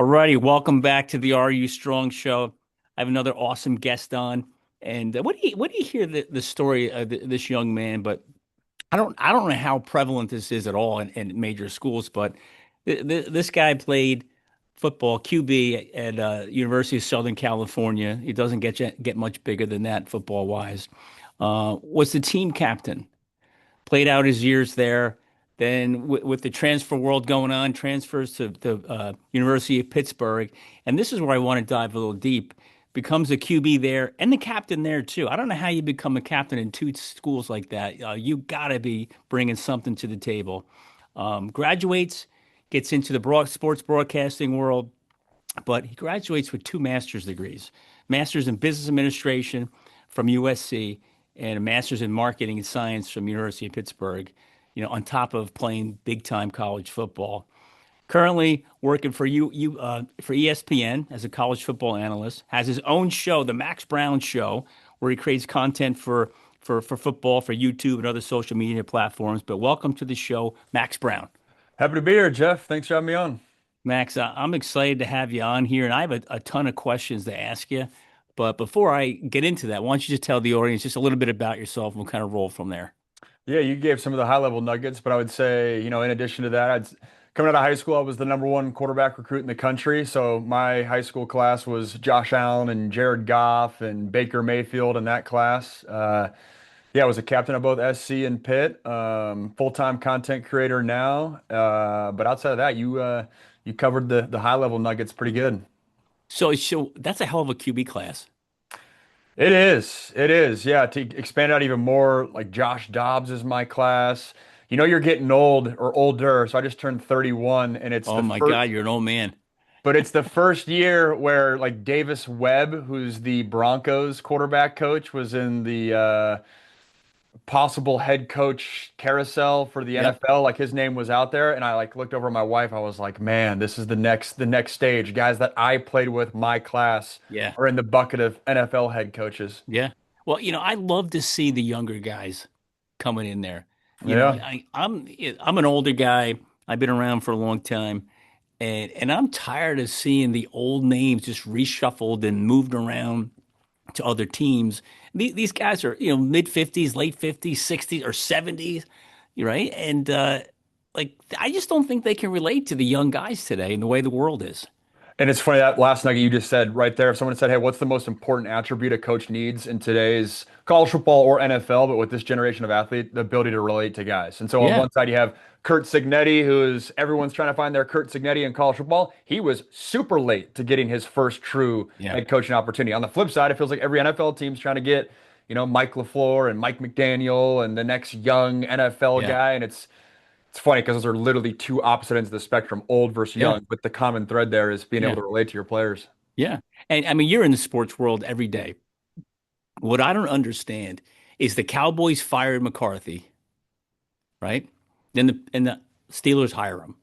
Alrighty, welcome back to the Are You Strong show. I have another awesome guest on, and what do you hear the story of this young man? But I don't know how prevalent this is at all in major schools. But this guy played football QB at University of Southern California. He doesn't get much bigger than that football wise. Was the team captain, played out his years there. Then with the transfer world going on, transfers to University of Pittsburgh, and this is where I want to dive a little deep. Becomes a QB there and the captain there too. I don't know how you become a captain in two schools like that. You got to be bringing something to the table. Graduates, gets into the sports broadcasting world, but he graduates with two master's degrees: master's in business administration from USC and a master's in marketing and science from University of Pittsburgh. On top of playing big time college football. Currently working for ESPN as a college football analyst. Has his own show, the Max Browne Show, where he creates content for football for YouTube and other social media platforms. But welcome to the show, Max Browne. Happy to be here, Jeff. Thanks for having me on. Max, I'm excited to have you on here, and I have a ton of questions to ask you. But before I get into that, why don't you just tell the audience just a little bit about yourself, and we'll kind of roll from there. Yeah, you gave some of the high level nuggets, but I would say, in addition to that, coming out of high school, I was the number one quarterback recruit in the country. So my high school class was Josh Allen and Jared Goff and Baker Mayfield in that class. Yeah, I was a captain of both SC and Pitt, full-time content creator now. But outside of that, you covered the high level nuggets pretty good. So that's a hell of a QB class. It is. It is. Yeah. To expand out even more, like Josh Dobbs is my class. You're getting old or older. So I just turned 31 and it's Oh the my first, God, you're an old man. but it's the first year where like Davis Webb, who's the Broncos quarterback coach, was in the possible head coach carousel for the Yep. NFL. Like his name was out there. And I like looked over at my wife. I was like, man, this is the next stage. Guys that I played with, my class, Yeah. are in the bucket of NFL head coaches. Yeah. Well, I love to see the younger guys coming in there. Yeah. I'm an older guy. I've been around for a long time, and I'm tired of seeing the old names just reshuffled and moved around to other teams. These guys are, mid 50s, late 50s, 60s, or 70s, right? And like, I just don't think they can relate to the young guys today and the way the world is. And it's funny that last nugget you just said right there. If someone said, "Hey, what's the most important attribute a coach needs in today's college football or NFL?" But with this generation of athlete, the ability to relate to guys. And so on Yeah. one side you have Kurt Signetti, who is everyone's trying to find their Kurt Signetti in college football. He was super late to getting his first true Yeah. head coaching opportunity. On the flip side, it feels like every NFL team's trying to get, Mike LaFleur and Mike McDaniel and the next young NFL Yeah. guy, and it's funny because those are literally two opposite ends of the spectrum, old versus Yeah. young. But the common thread there is being able Yeah. to relate to your players. Yeah. And I mean, you're in the sports world every day. What I don't understand is the Cowboys fired McCarthy, right? Then the Steelers hire him.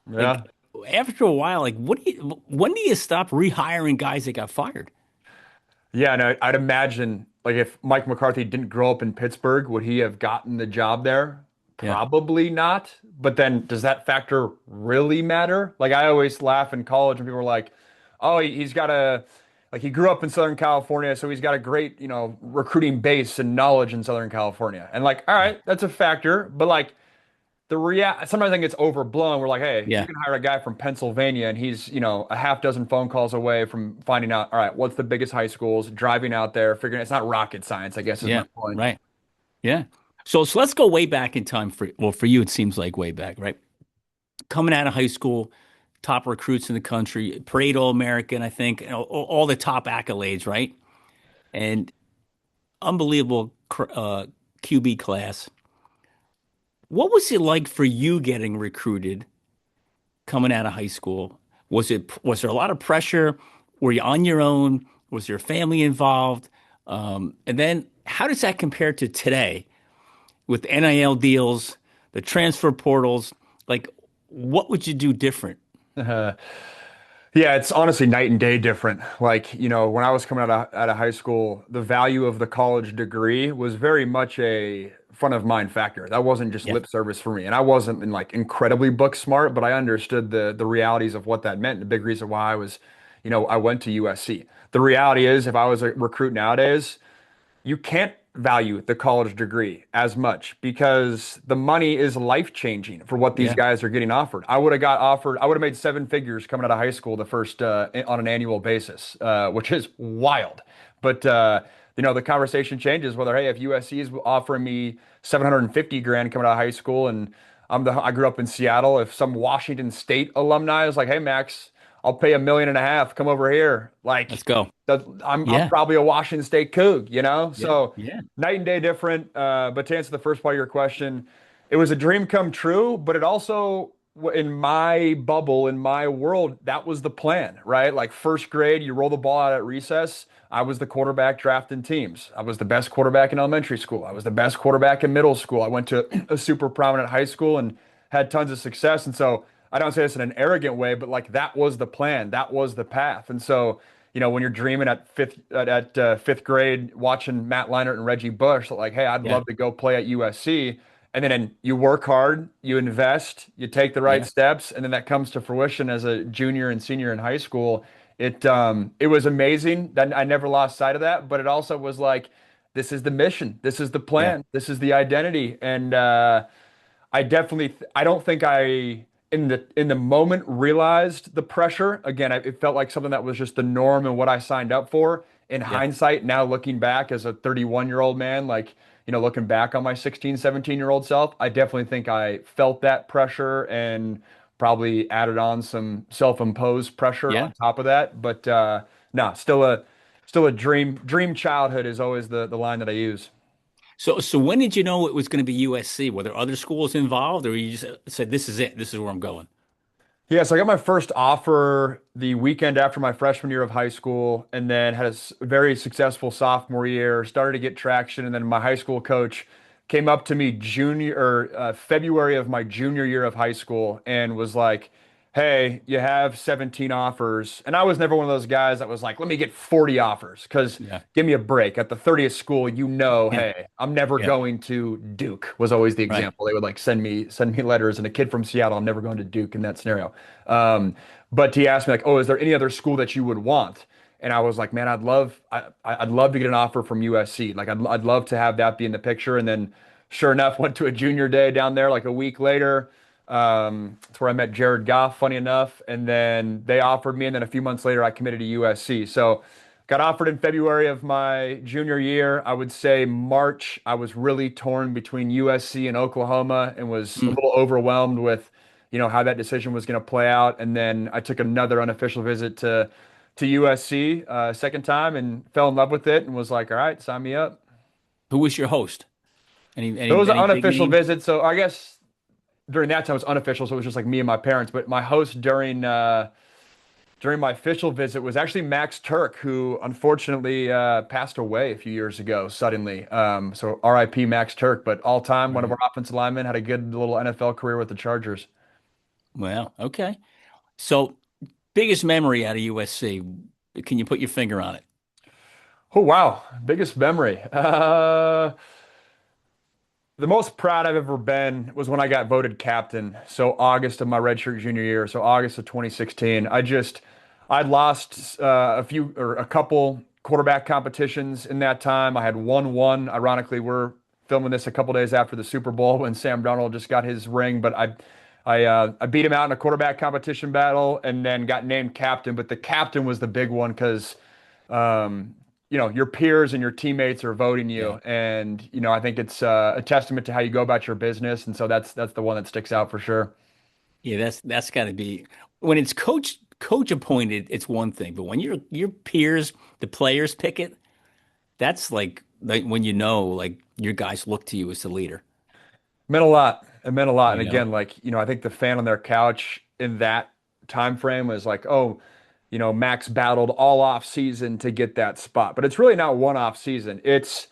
Like Yeah. after a while, like when do you stop rehiring guys that got fired? Yeah, and I'd imagine like if Mike McCarthy didn't grow up in Pittsburgh, would he have gotten the job there? Yeah. Probably not. But then does that factor really matter? Like I always laugh in college when people are like, "Oh, he's got a like he grew up in Southern California, so he's got a great, recruiting base and knowledge in Southern California." And like, all right, that's a factor, but like sometimes I think it's overblown. We're like, hey, you Yeah. can hire a guy from Pennsylvania and he's, a half dozen phone calls away from finding out, all right, what's the biggest high schools, driving out there, figuring it's not rocket science, I guess is my Yeah. point. Right. Yeah. So let's go way back in time for you it seems like way back, right? Coming out of high school, top recruits in the country, parade All-American, I think, all the top accolades, right? And unbelievable QB class. What was it like for you getting recruited coming out of high school? Was there a lot of pressure? Were you on your own? Was your family involved? And then how does that compare to today with NIL deals, the transfer portals? Like, what would you do different? Yeah, it's honestly night and day different. Like, when I was coming out of high school, the value of the college degree was very much a front of mind factor. That wasn't just Yeah. lip service for me. And I wasn't in like incredibly book smart, but I understood the realities of what that meant. The big reason why I was, I went to USC. The reality is if I was a recruit nowadays, you can't value the college degree as much because the money is life changing for what these Yeah. guys are getting offered. I would have made seven figures coming out of high school the first on an annual basis, which is wild. But the conversation changes whether, hey, if USC is offering me 750 grand coming out of high school and I grew up in Seattle, if some Washington State alumni is like, hey, Max, I'll pay 1.5 million, come over here. Let's Like go. I'm Yeah. probably a Washington State Coug. Yeah. So Yeah. night and day different. But to answer the first part of your question, it was a dream come true, but it also, in my bubble, in my world, that was the plan, right? Like first grade, you roll the ball out at recess. I was the quarterback drafting teams. I was the best quarterback in elementary school. I was the best quarterback in middle school. I went to a super prominent high school and had tons of success. And so I don't say this in an arrogant way, but like that was the plan. That was the path. And so when you're dreaming at fifth grade, watching Matt Leinart and Reggie Bush, like, hey, I'd Yeah. love to go play at USC. And then you work hard, you invest, you take the right Yeah. steps, and then that comes to fruition as a junior and senior in high school. It was amazing. That I never lost sight of that, but it also was like, this is the mission, this is the Yeah. plan, this is the identity, and I don't think I in the moment realized the pressure. Again, it felt like something that was just the norm and what I signed up for. In Yeah. hindsight, now looking back as a 31-year-old man, like, looking back on my 16, 17-year-old self, I definitely think I felt that pressure and probably added on some self-imposed pressure Yeah. on top of that. But no, still a dream childhood is always the line that I use. So when did you know it was going to be USC? Were there other schools involved, or you just said, "This is it. This is where I'm going"? Yeah, so I got my first offer the weekend after my freshman year of high school, and then had a very successful sophomore year, started to get traction, and then my high school coach came up to me junior or February of my junior year of high school and was like, "Hey, you have 17 offers." And I was never one of those guys that was like, "Let me get 40 offers," because Yeah. give me a break. At the 30th school, Yeah. hey, I'm never Yeah. going to Duke was always the Right. example. They would like send me letters, and a kid from Seattle, I'm never going to Duke in that scenario. But he asked me like, "Oh, is there any other school that you would want?" And I was like, "Man, I'd love to get an offer from USC. Like, I'd love to have that be in the picture." And then, sure enough, went to a junior day down there like a week later. It's where I met Jared Goff, funny enough. And then they offered me, and then a few months later, I committed to USC. So, got offered in February of my junior year. I would say March, I was really torn between USC and Oklahoma and was a Mm. little overwhelmed with how that decision was going to play out. And then I took another unofficial visit to USC second time and fell in love with it and was like, all right, sign me up. Who was your host? Any It any was an any big unofficial names? visit, so I guess during that time it was unofficial, so it was just like me and my parents. But my host during my official visit was actually Max Turk, who unfortunately passed away a few years ago suddenly. So RIP Max Turk, but all time one of Right. our offensive linemen, had a good little NFL career with the Chargers. Well, okay. So biggest memory out of USC. Can you put your finger on it? Oh wow, biggest memory. The most proud I've ever been was when I got voted captain. So August of my redshirt junior year. So August of 2016. I'd lost a couple quarterback competitions in that time. I had won one. Ironically, we're filming this a couple days after the Super Bowl when Sam Darnold just got his ring. But I beat him out in a quarterback competition battle and then got named captain. But the captain was the big one because um, your peers and your teammates are voting Yeah. you, and I think it's a testament to how you go about your business, and so that's the one that sticks out for sure. Yeah, that's got to be when it's coach appointed, it's one thing, but when your peers, the players pick it, that's like when like your guys look to you as the leader, Meant a lot. It meant a lot, and you know? again, like I think the fan on their couch in that time frame was like, oh, Max battled all off season to get that spot, but it's really not one off season. It's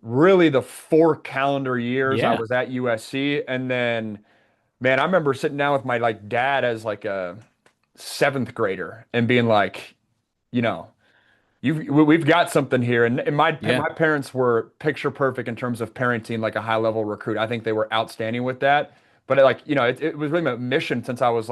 really the 4 calendar years I Yeah. was at USC, and then man, I remember sitting down with my like dad as like a seventh grader and being like, you know, We've got something here, and Yeah. my parents were picture perfect in terms of parenting like a high level recruit. I think they were outstanding with that. But it was really my mission since I was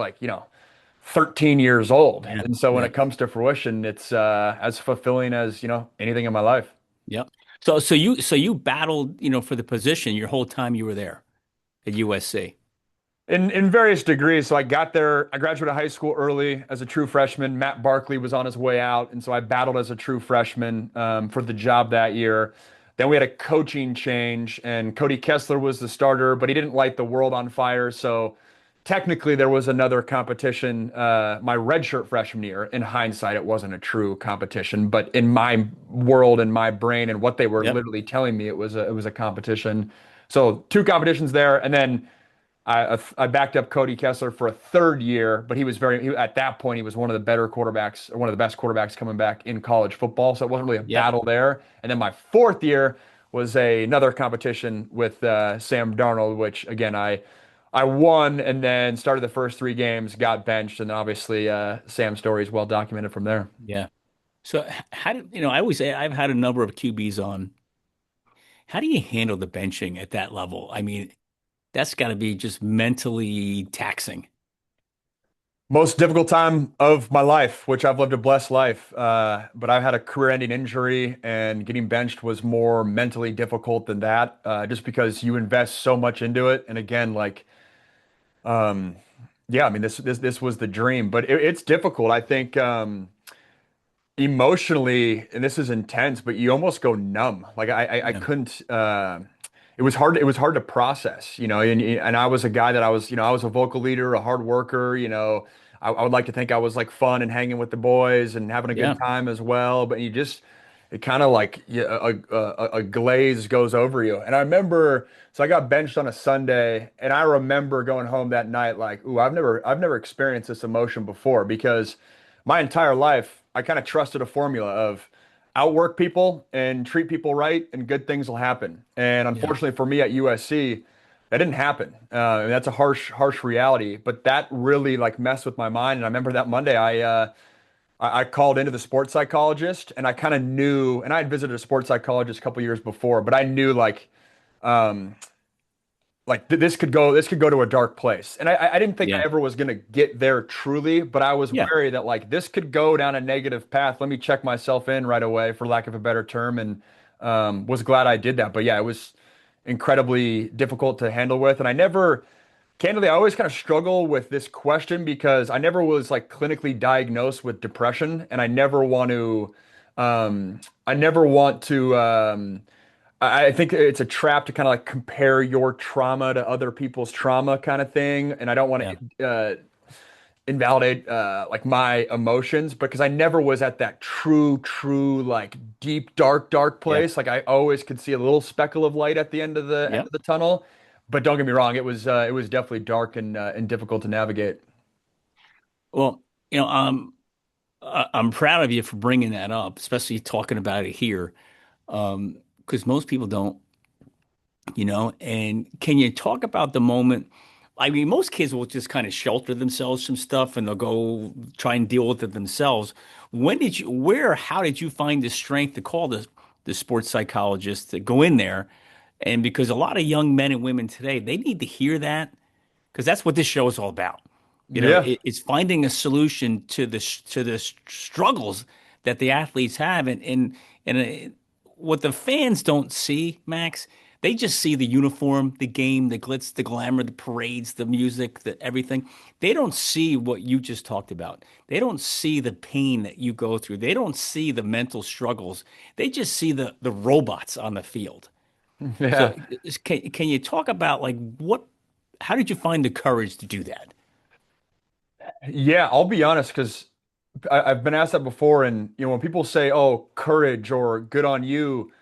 13 years old. Yeah. And so when Yeah. it comes to fruition, it's as fulfilling as anything in my life. Yep. So you battled, for the position your whole time you were there at USC. In various degrees. So I got there, I graduated high school early as a true freshman. Matt Barkley was on his way out, and so I battled as a true freshman for the job that year. Then we had a coaching change, and Cody Kessler was the starter, but he didn't light the world on fire. So technically, there was another competition my redshirt freshman year. In hindsight, it wasn't a true competition, but in my world and my brain and what they were Yep. literally telling me, it was a competition. So two competitions there, and then I backed up Cody Kessler for a third year, but at that point he was one of the better quarterbacks or one of the best quarterbacks coming back in college football. So it wasn't really a Yep. battle there. And then my fourth year was another competition with Sam Darnold, which again I won and then started the first three games, got benched, and obviously Sam's story is well documented from there. Yeah. So how did I always say I've had a number of QBs on. How do you handle the benching at that level? I mean, that's got to be just mentally taxing. Most difficult time of my life, which I've lived a blessed life. But I've had a career-ending injury, and getting benched was more mentally difficult than that, just because you invest so much into it. And again, um, yeah, I mean, this was the dream, but it's difficult. I think emotionally, and this is intense, but you almost go numb. Like I Yeah. couldn't. It was hard to process, and I was a guy that I was a vocal leader, a hard worker. I would like to think I was like fun and hanging with the boys and having a good Yeah. time as well. But it kind of like a glaze goes over you. And I remember, so I got benched on a Sunday, and I remember going home that night like, ooh, I've never experienced this emotion before because my entire life I kind of trusted a formula of outwork people and treat people right, and good things will happen. And Yeah. unfortunately for me at USC, that didn't happen. And that's a harsh reality. But that really like messed with my mind. And I remember that Monday, I called into the sports psychologist, and I kind of knew. And I had visited a sports psychologist a couple years before, but I knew um, this could go to a dark place. And I didn't think I Yeah. ever was going to get there truly, but I was Yeah. wary that like this could go down a negative path. Let me check myself in right away, for lack of a better term, and was glad I did that. But yeah, it was incredibly difficult to handle with. And candidly, I always kind of struggle with this question because I never was like clinically diagnosed with depression, and I never want to I think it's a trap to kind of like compare your trauma to other people's trauma kind of thing. And I don't want Yeah. to invalidate like my emotions because I never was at that true, like deep, dark Yeah. place. Like I always could see a little speckle of light at the end of the end Yeah. of the tunnel. But don't get me wrong, it was definitely dark and difficult to navigate. Well, I'm proud of you for bringing that up, especially talking about it here, because most people don't. And can you talk about the moment? I mean, most kids will just kind of shelter themselves from stuff and they'll go try and deal with it themselves. How did you find the strength to call the sports psychologist to go in there? And because a lot of young men and women today, they need to hear that because that's what this show is all about. Yeah. It's finding a solution to the struggles that the athletes have, and what the fans don't see, Max, they just see the uniform, the game, the glitz, the glamour, the parades, the music, the everything. They don't see what you just talked about. They don't see the pain that you go through. They don't see the mental struggles. They just see the robots on the field. So Yeah. can you talk about like how did you find the courage to do that? Yeah, I'll be honest because I've been asked that before, and when people say, "Oh, courage" or "good on you,"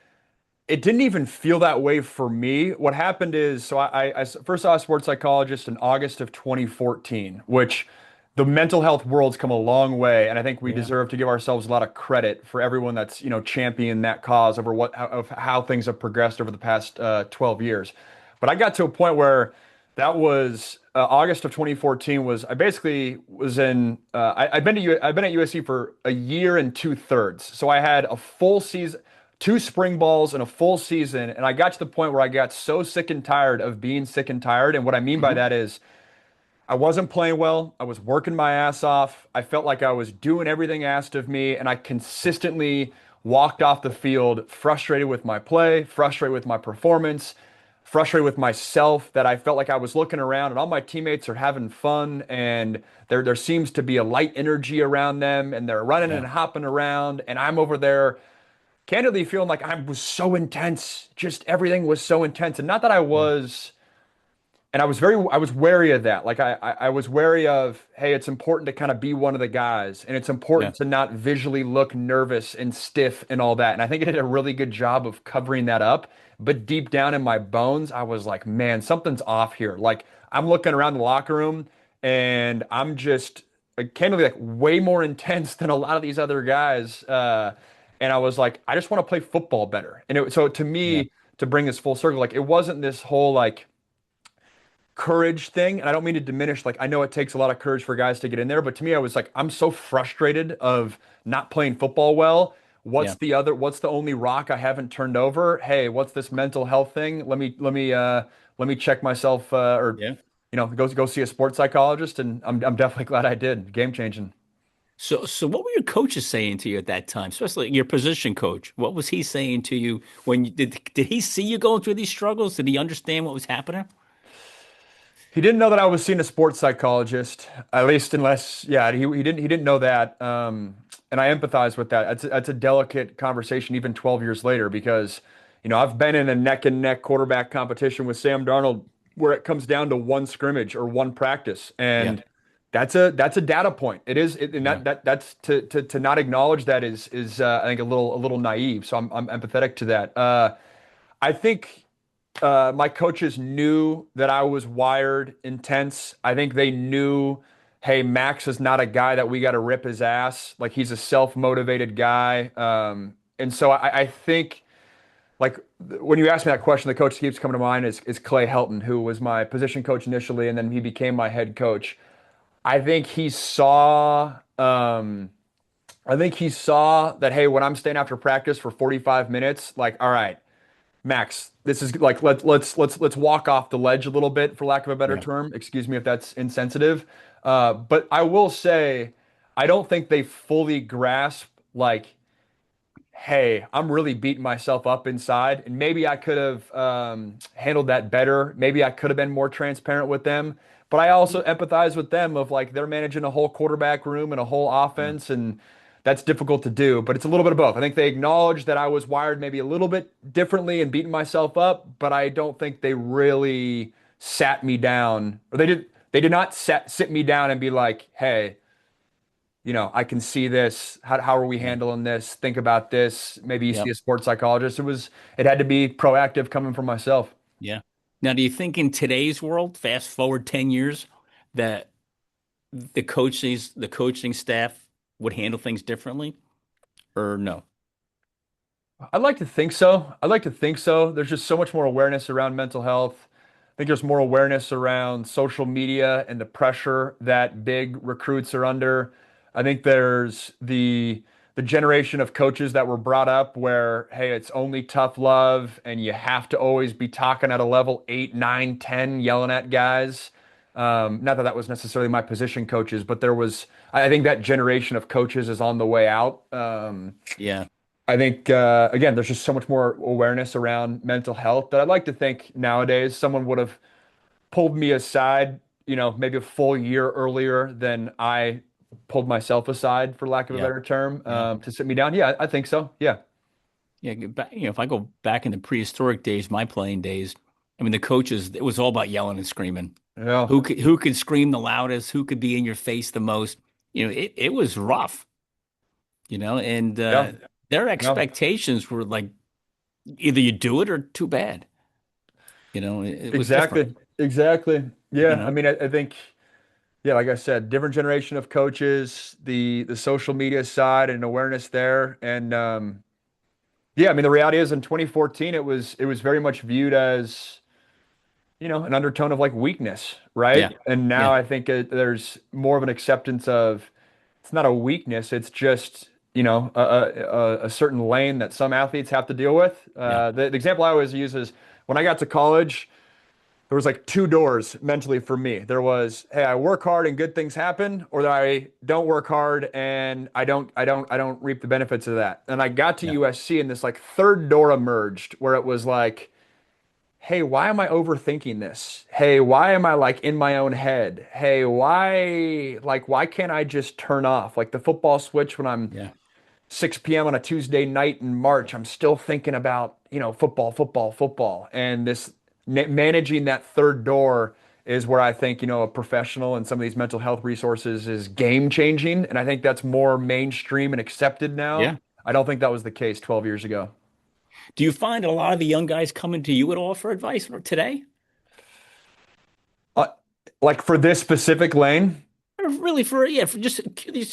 it didn't even feel that way for me. What happened is, so I first saw a sports psychologist in August of 2014, which the mental health world's come a long way, and I think we Yeah. deserve to give ourselves a lot of credit for everyone that's championed that cause over of how things have progressed over the past 12 years. But I got to a point where that was August of 2014 was I basically was in I've been at USC for a year and two-thirds. So I had a full season, two spring balls and a full season, and I got to the point where I got so sick and tired of being sick and tired. And what I mean by Hmm. that is I wasn't playing well. I was working my ass off. I felt like I was doing everything asked of me, and I consistently walked off the field frustrated with my play, frustrated with my performance, frustrated with myself that I felt like I was looking around and all my teammates are having fun and there seems to be a light energy around them and they're running Yeah. and hopping around and I'm over there candidly feeling like I was so intense. Just everything was so intense. And not that I Yeah. was and I was wary of that. Like I was wary of, hey, it's important to kind of be one of the guys, and it's Yeah. important to not visually look nervous and stiff and all that. And I think it did a really good job of covering that up. But deep down in my bones, I was like, man, something's off here. Like I'm looking around the locker room, and I'm just candidly like way more intense than a lot of these other guys. And I was like, I just want to play football better. So to Yeah. me, to bring this full circle, like it wasn't this whole like courage thing. And I don't mean to diminish, like, I know it takes a lot of courage for guys to get in there, but to me, I was like, I'm so frustrated of not playing football well. Yeah. What's the only rock I haven't turned over? Hey, what's this mental health thing? Let me check myself, or, Yeah. go see a sports psychologist. And I'm definitely glad I did. Game changing. So what were your coaches saying to you at that time, especially your position coach? What was he saying to you when did he see you going through these struggles? Did he understand what was happening? He didn't know that I was seeing a sports psychologist, at least unless, yeah, he didn't know that. And I empathize with that. That's a delicate conversation even 12 years later because, I've been in a neck and neck quarterback competition with Sam Darnold where it comes down to one scrimmage or one practice. Yeah. And that's a data point. It is, and Yeah. that's to not acknowledge that is I think a little naive. So I'm empathetic to that. I think my coaches knew that I was wired intense. I think they knew, hey, Max is not a guy that we got to rip his ass. Like he's a self-motivated guy. And so I think like when you ask me that question, the coach that keeps coming to mind is Clay Helton, who was my position coach initially, and then he became my head coach. I think he saw I think he saw that, hey, when I'm staying after practice for 45 minutes, like, all right, Max, this is like let's walk off the ledge a little bit, for lack of a better Yeah. term. Excuse me if that's insensitive. But I will say, I don't think they fully grasp like, hey, I'm really beating myself up inside, and maybe I could have handled that better. Maybe I could have been more transparent with them. But I also empathize with them of like they're managing a whole quarterback room and a whole Yeah. offense, and that's difficult to do. But it's a little bit of both. I think they acknowledge that I was wired maybe a little bit differently and beating myself up, but I don't think they really sat me down, or they did not sit me down and be like, hey, I can see this. How are we Yeah. handling this? Think about this. Maybe you see Yep. a sports psychologist. It had to be proactive coming from myself. Yeah. Now, do you think in today's world, fast forward 10 years, that the coaching staff would handle things differently or no? I'd like to think so. I'd like to think so. There's just so much more awareness around mental health. I think there's more awareness around social media and the pressure that big recruits are under. I think there's the generation of coaches that were brought up where, hey, it's only tough love and you have to always be talking at a level 8, 9, 10, yelling at guys. Not that that was necessarily my position coaches, but I think that generation of coaches is on the way out. Yeah. I think again, there's just so much more awareness around mental health that I'd like to think nowadays someone would have pulled me aside, maybe a full year earlier than I pulled myself aside, for lack of a Yeah. better term, Yeah. to sit me down. Yeah, I think so. Yeah. Yeah. If I go back in the prehistoric days, my playing days, I mean, the coaches, it was all about yelling and screaming. Yeah. Who could scream the loudest? Who could be in your face the most? It was rough, and Yeah. their No. expectations were like either you do it or too bad. It was different, Exactly. Exactly. you Yeah. I know? mean, I think, yeah, like I said, different generation of coaches, the social media side and awareness there. And yeah, I mean, the reality is in 2014, it was very much viewed as an undertone of like weakness, Yeah. right? And now Yeah. I think there's more of an acceptance of it's not a weakness, it's just, a certain lane that some athletes have to deal with. Yeah. The example I always use is when I got to college, there was like two doors mentally for me. There was, hey, I work hard and good things happen, or that I don't work hard and I don't reap the benefits of that. And I got to Yeah. USC and this like third door emerged where it was like, hey, why am I overthinking this? Hey, why am I like in my own head? Hey, why can't I just turn off like the football switch when I'm Yeah. 6 p.m. on a Tuesday night in March? I'm still thinking about, football, football, football. And this managing that third door is where I think, a professional and some of these mental health resources is game changing. And I think that's more mainstream and accepted now. Yeah. I don't think that was the case 12 years ago. Do you find a lot of the young guys coming to you at all for advice today? Uh, like for this specific lane, Or really for just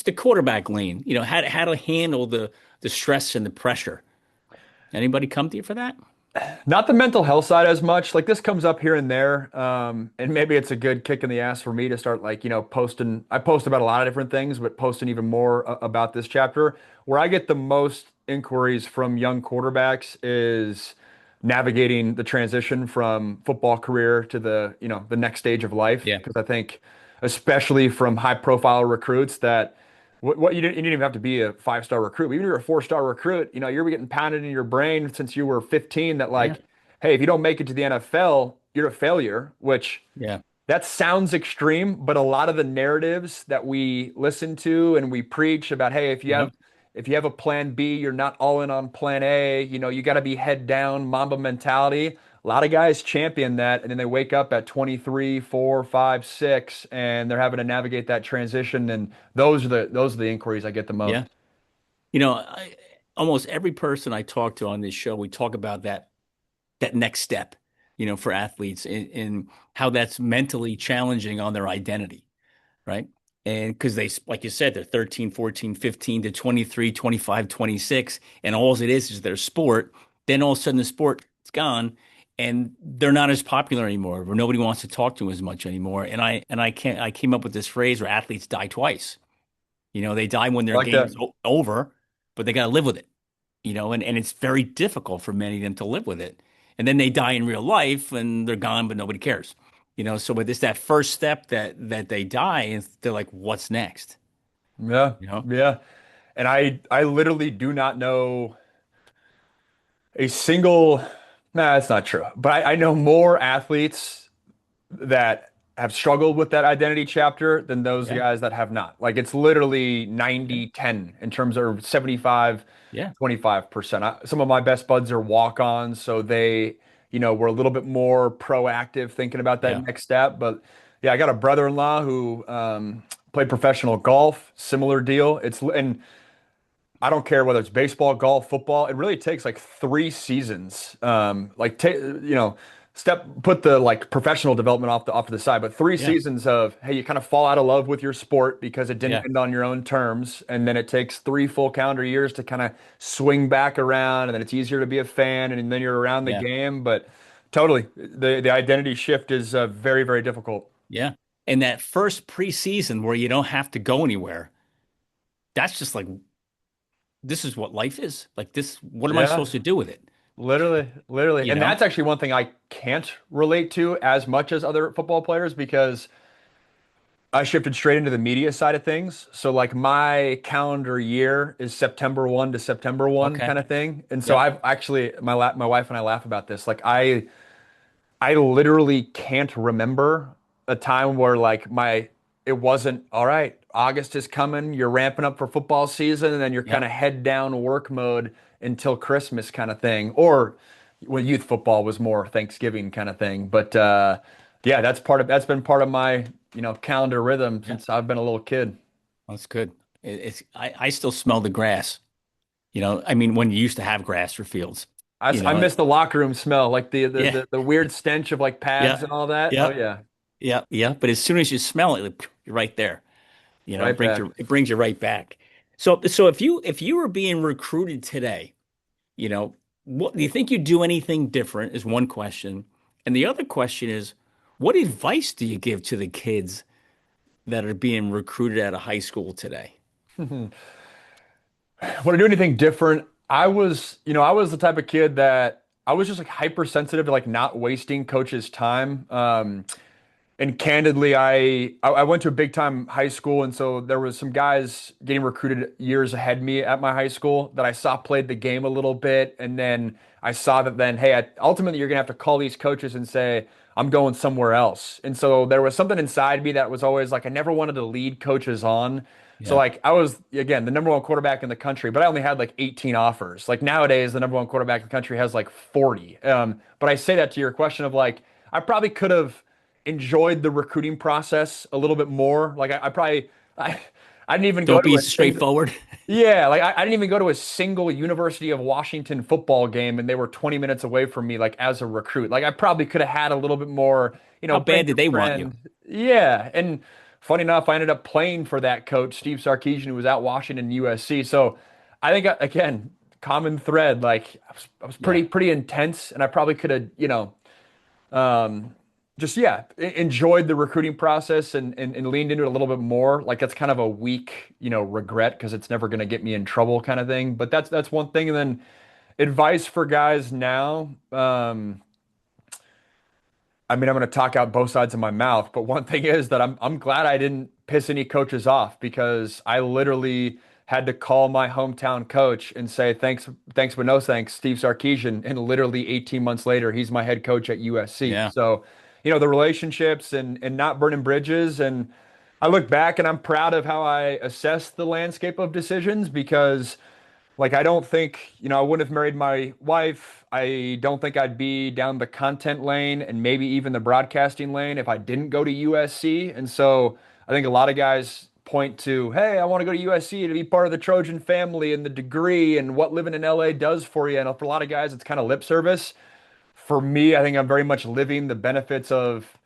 the quarterback lane, how to handle the stress and the pressure. Anybody come to you for that? not the mental health side as much. Like this comes up here and there. And maybe it's a good kick in the ass for me to start like, posting. I post about a lot of different things, but posting even more about this chapter. Where I get the most inquiries from young quarterbacks is navigating the transition from football career to the next stage of life. Yeah. Because I think, especially from high profile recruits that you didn't even have to be a 5-star recruit. Even if you're a 4-star recruit, you're getting pounded in your brain since you were 15 that Yeah. like, hey, if you don't make it to the NFL, you're a failure, which Yeah. that sounds extreme, but a lot of the narratives that we listen to and we preach about, hey, if you Yeah. have if you have a plan B, you're not all in on plan A, you got to be head down, Mamba mentality. A lot of guys champion that, and then they wake up at 23, 4, 5, 6, and they're having to navigate that transition. And those are the inquiries I get the Yeah. most. Almost every person I talk to on this show, we talk about that next step, for athletes in how that's mentally challenging on their identity, right? And because like you said, they're 13, 14, 15 to 23, 25, 26, and all it is their sport. Then all of a sudden the sport is gone and they're not as popular anymore, or nobody wants to talk to them as much anymore. And I came up with this phrase where athletes die twice. They die when I their like that. game's over, but they got to live with it, and it's very difficult for many of them to live with it. And then they die in real life and they're gone, but nobody cares. So with this that first step that they die and they're like, what's next? Yeah, You know? yeah. And I literally do not know a single. Nah, that's not true. But I know more athletes that have struggled with that identity chapter than those Yeah. guys that have not. Like it's literally Yeah. 90-10 in terms of 75, Yeah. 25%. Some of my best buds are walk-ons, so they, were a little bit more proactive thinking about that Yeah. next step. But yeah, I got a brother-in-law who played professional golf, similar deal. And I don't care whether it's baseball, golf, football. It really takes like 3 seasons. Like put the like professional development off to the side, but three Yeah. seasons of hey, you kind of fall out of love with your sport because it didn't Yeah. end on your own terms, and then it takes 3 full calendar years to kind of swing back around, and then it's easier to be a fan, and then you're around the Yeah. game. But totally, the identity shift is very, very difficult. Yeah. And that first preseason where you don't have to go anywhere, that's just like this is what life is. Like this, what am I Yeah. supposed to do with it? Literally, literally. You And know? that's actually one thing I can't relate to as much as other football players because I shifted straight into the media side of things. So like my calendar year is September 1 to September 1 Okay. kind of thing. And so Yep. I've actually my wife and I laugh about this. Like I literally can't remember a time where like my it wasn't all right. August is coming. You're ramping up for football season, and then you're kind Yep. of head down work mode until Christmas kind of thing. Or when youth football was more Thanksgiving kind of thing. But yeah, that's been part of my calendar rhythm Yeah. since I've been a little kid. That's good. I still smell the grass. I mean, when you used to have grass or fields, I, you I know, miss the locker room smell, like the the yeah, the, the weird stench of like pads yeah, and all that. Oh yeah, yeah, yeah. But as soon as you smell it, like, you're right there. right back. It brings you right back. So if you were being recruited today, you know, what do you think you'd do anything different is one question. And the other question is, what advice do you give to the kids that are being recruited out of high school today? Would I do anything different? I was the type of kid that I was just like hypersensitive to like not wasting coach's time. And candidly, I went to a big time high school, and so there was some guys getting recruited years ahead of me at my high school that I saw played the game a little bit, and then I saw that then, hey, ultimately you're gonna have to call these coaches and say I'm going somewhere else. And so there was something inside me that was always like I never wanted to lead coaches on. So Yeah. like I was again the number one quarterback in the country, but I only had like 18 offers. Like nowadays, the number one quarterback in the country has like 40. But I say that to your question of like I probably could have enjoyed the recruiting process a little bit more. Like I, I didn't even go Don't to be a single, straightforward. yeah, like I didn't even go to a single University of Washington football game, and they were 20 minutes away from me, like as a recruit. Like I probably could have had a little bit more, How bring bad did your they want you? friend. Yeah, and funny enough, I ended up playing for that coach, Steve Sarkisian, who was at Washington USC. So I think again, common thread. Like I was Yeah. pretty intense, and I probably could have, um, just yeah, enjoyed the recruiting process and leaned into it a little bit more. Like that's kind of a weak, regret because it's never going to get me in trouble kind of thing. But that's one thing. And then advice for guys now. I mean, I'm going to talk out both sides of my mouth, but one thing is that I'm glad I didn't piss any coaches off because I literally had to call my hometown coach and say thanks, but no thanks, Steve Sarkisian, and literally 18 months later, he's my head coach at USC. Yeah. So, the relationships and not burning bridges, and I look back and I'm proud of how I assessed the landscape of decisions because. Like, I don't think, I wouldn't have married my wife. I don't think I'd be down the content lane and maybe even the broadcasting lane if I didn't go to USC. And so I think a lot of guys point to, hey, I want to go to USC to be part of the Trojan family and the degree and what living in LA does for you. And for a lot of guys, it's kind of lip service. For me, I think I'm very much living the benefits of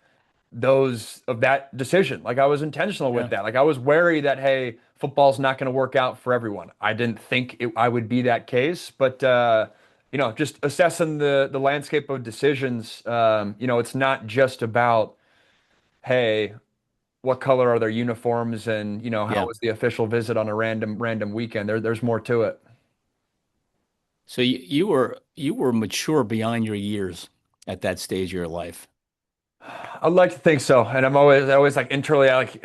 that decision. Like I was intentional with Yeah. that. Like I was wary that hey, football's not going to work out for everyone. I didn't think I would be that case, but just assessing the landscape of decisions. It's not just about hey, what color are their uniforms and how Yeah. was the official visit on a random weekend. There's more to it. So you were mature beyond your years at that stage of your life. I'd like to think so, and I always like internally I like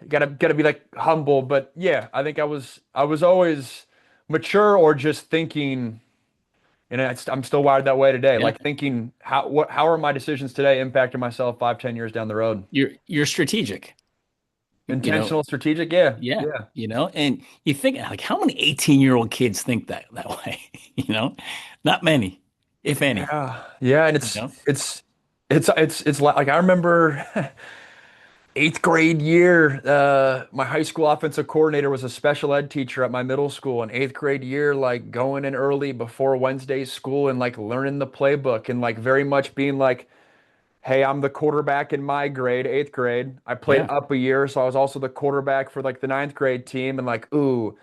gotta be like humble, but yeah, I think I was always mature or just thinking, and I'm still wired that way today, Yeah. like thinking how are my decisions today impacting myself 5, 10 years down the road? You're strategic. You know, Intentional, strategic, yeah, yeah, yeah, and you think like how many 18-year-old kids think that way? You know, not many, if any, yeah, yeah, and you know? it's like I remember. Eighth grade year, my high school offensive coordinator was a special ed teacher at my middle school. And eighth grade year, like going in early before Wednesday school and like learning the playbook and like very much being like, hey, I'm the quarterback in my grade, eighth grade. I played Yeah. up a year, so I was also the quarterback for like the ninth grade team. And like, ooh,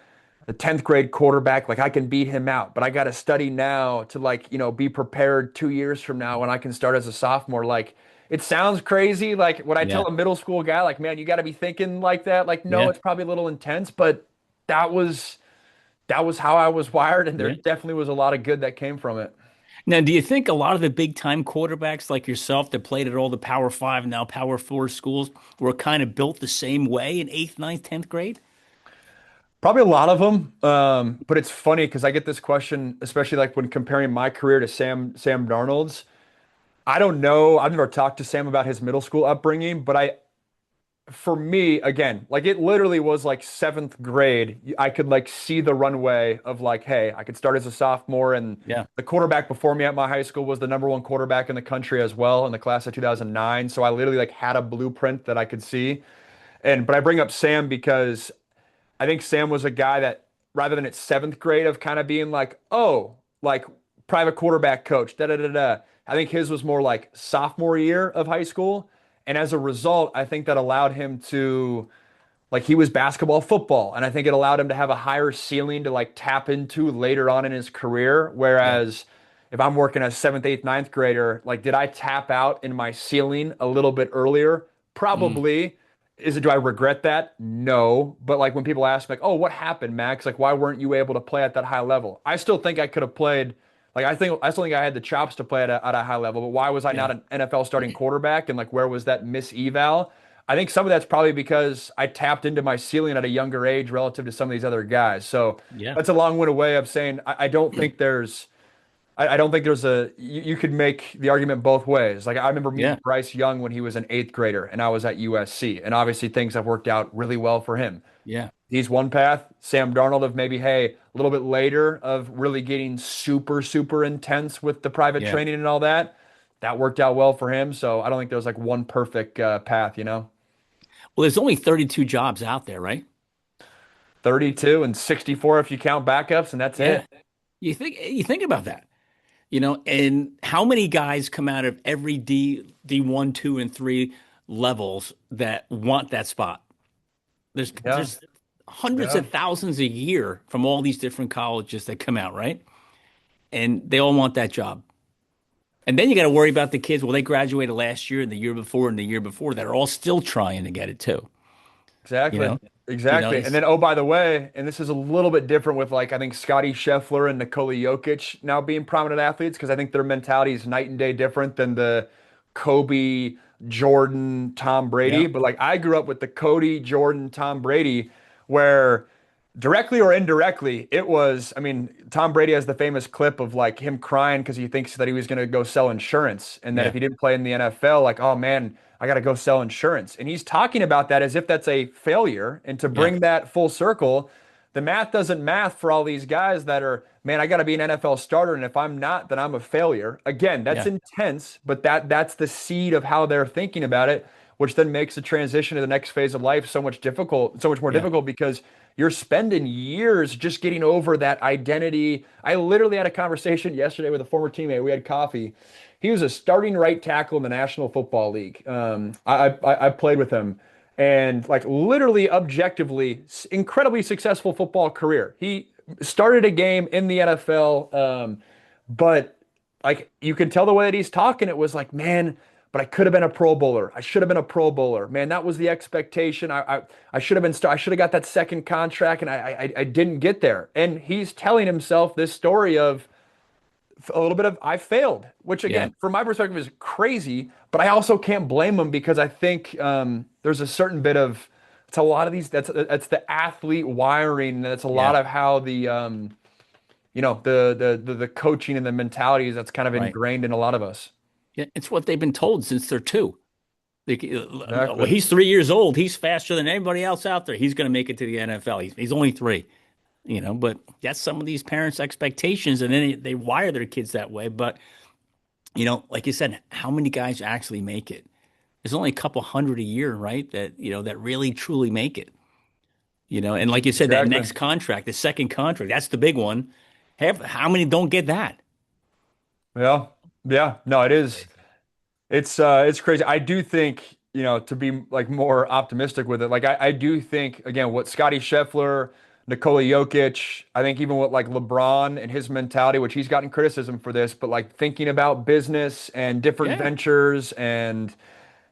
the 10th grade quarterback, like I can beat him out, but I got to study now to like, be prepared 2 years from now when I can start as a sophomore. Like it sounds crazy. Like when I tell Yeah. a middle school guy, like, man, you got to be thinking like that. Like, no, Yeah. it's probably a little intense, but that was that was how I was wired, and there Yeah. definitely was a lot of good that came from it. Now, do you think a lot of the big time quarterbacks like yourself that played at all the Power Five, now Power Four schools were kind of built the same way in eighth, ninth, 10th grade? Probably a lot of them, but it's funny because I get this question, especially like when comparing my career to Sam Darnold's. I don't know. I've never talked to Sam about his middle school upbringing, but for me, again, like it literally was like seventh grade. I could like see the runway of like, hey, I could start as a sophomore, and Yeah. the quarterback before me at my high school was the number one quarterback in the country as well in the class of 2009. So I literally like had a blueprint that I could see. But I bring up Sam because I think Sam was a guy that rather than at seventh grade of kind of being like, oh, like private quarterback coach, da da da da. I think his was more like sophomore year of high school. And as a result, I think that allowed him to like he was basketball, football, and I think it allowed him to have a higher ceiling to like tap into later on in his career. Yeah. Whereas if I'm working as seventh, eighth, ninth grader, like, did I tap out in my ceiling a little bit earlier? Mm, Probably. Do I regret that? No. But like when people ask me, like, oh, what happened, Max? Like, why weren't you able to play at that high level? I still think I could have played. Like, I still think I had the chops to play at a high level, but why was I not yeah. an NFL starting quarterback? And like, where was that miss eval? I think some of that's probably because I tapped into my ceiling at a younger age relative to some of these other guys. So Yeah. that's a long-winded way of saying I don't think there's I don't think there's you could make the argument both ways. Like I remember meeting Yeah. Bryce Young when he was an eighth grader and I was at USC, and obviously things have worked out really well for him. Yeah. He's one path. Sam Darnold of maybe, hey, a little bit later of really getting super, super intense with the private Yeah. training and all that. That worked out well for him. So I don't think there's like one perfect path, you know? Well, there's only 32 jobs out there, right? 32 and 64 if you count backups, and that's Yeah. it. You think about that, and how many guys come out of every D1, 2, and 3 levels that want that spot? There's Yeah. there's hundreds Yeah. of thousands a year from all these different colleges that come out, right? And they all want that job. And then you got to worry about the kids. Well, they graduated last year and the year before and the year before that are all still trying to get it too. You Exactly. know, Exactly. And it's then, oh, by the way, and this is a little bit different with like I think Scotty Scheffler and Nikola Jokic now being prominent athletes because I think their mentality is night and day different than the Kobe, Jordan, Tom Brady. yeah, But like I grew up with the Cody, Jordan, Tom Brady, where directly or indirectly, it was, I mean, Tom Brady has the famous clip of like him crying because he thinks that he was going to go sell insurance and that if yeah, he didn't play in the NFL, like, oh man, I got to go sell insurance. And he's talking about that as if that's a failure. And to yeah, bring that full circle, the math doesn't math for all these guys that are, man, I got to be an NFL starter. And if I'm not, then I'm a failure. Again, that's yeah, intense, but that's the seed of how they're thinking about it, which then makes the transition to the next phase of life so much more yeah, difficult because you're spending years just getting over that identity. I literally had a conversation yesterday with a former teammate. We had coffee. He was a starting right tackle in the National Football League. I played with him, and like literally, objectively, incredibly successful football career. He started a game in the NFL, but like you can tell the way that he's talking, it was like, man, but I could have been a Pro Bowler. I should have been a Pro Bowler. Man, that was the expectation. I should have been. I should have got that second contract, and I didn't get there. And he's telling himself this story of a little bit of I failed, which yeah, again, from my perspective, is crazy. But I also can't blame him because I think there's a certain bit of it's a lot of these. That's the athlete wiring. And that's a lot yeah, of how the the coaching and the mentalities that's kind of right. ingrained in a lot of us. Yeah, it's what they've been told since they're two. Well, Exactly. he's 3 years old. He's faster than anybody else out there. He's going to make it to the NFL. He's only three, but that's some of these parents' expectations, and then they wire their kids that way. But, like you said, how many guys actually make it? There's only a couple hundred a year, right? That really truly make it. And like you said, that Exactly. next contract, the second contract, that's the big one. How many don't get that? Yeah. Yeah. No, it is. Crazy. It's crazy. I do think, to be like more optimistic with it, like I do think again what Scotty Scheffler, Nikola Jokic, I think even what like LeBron and his mentality, which he's gotten criticism for this, but like thinking about business and different Yeah, ventures and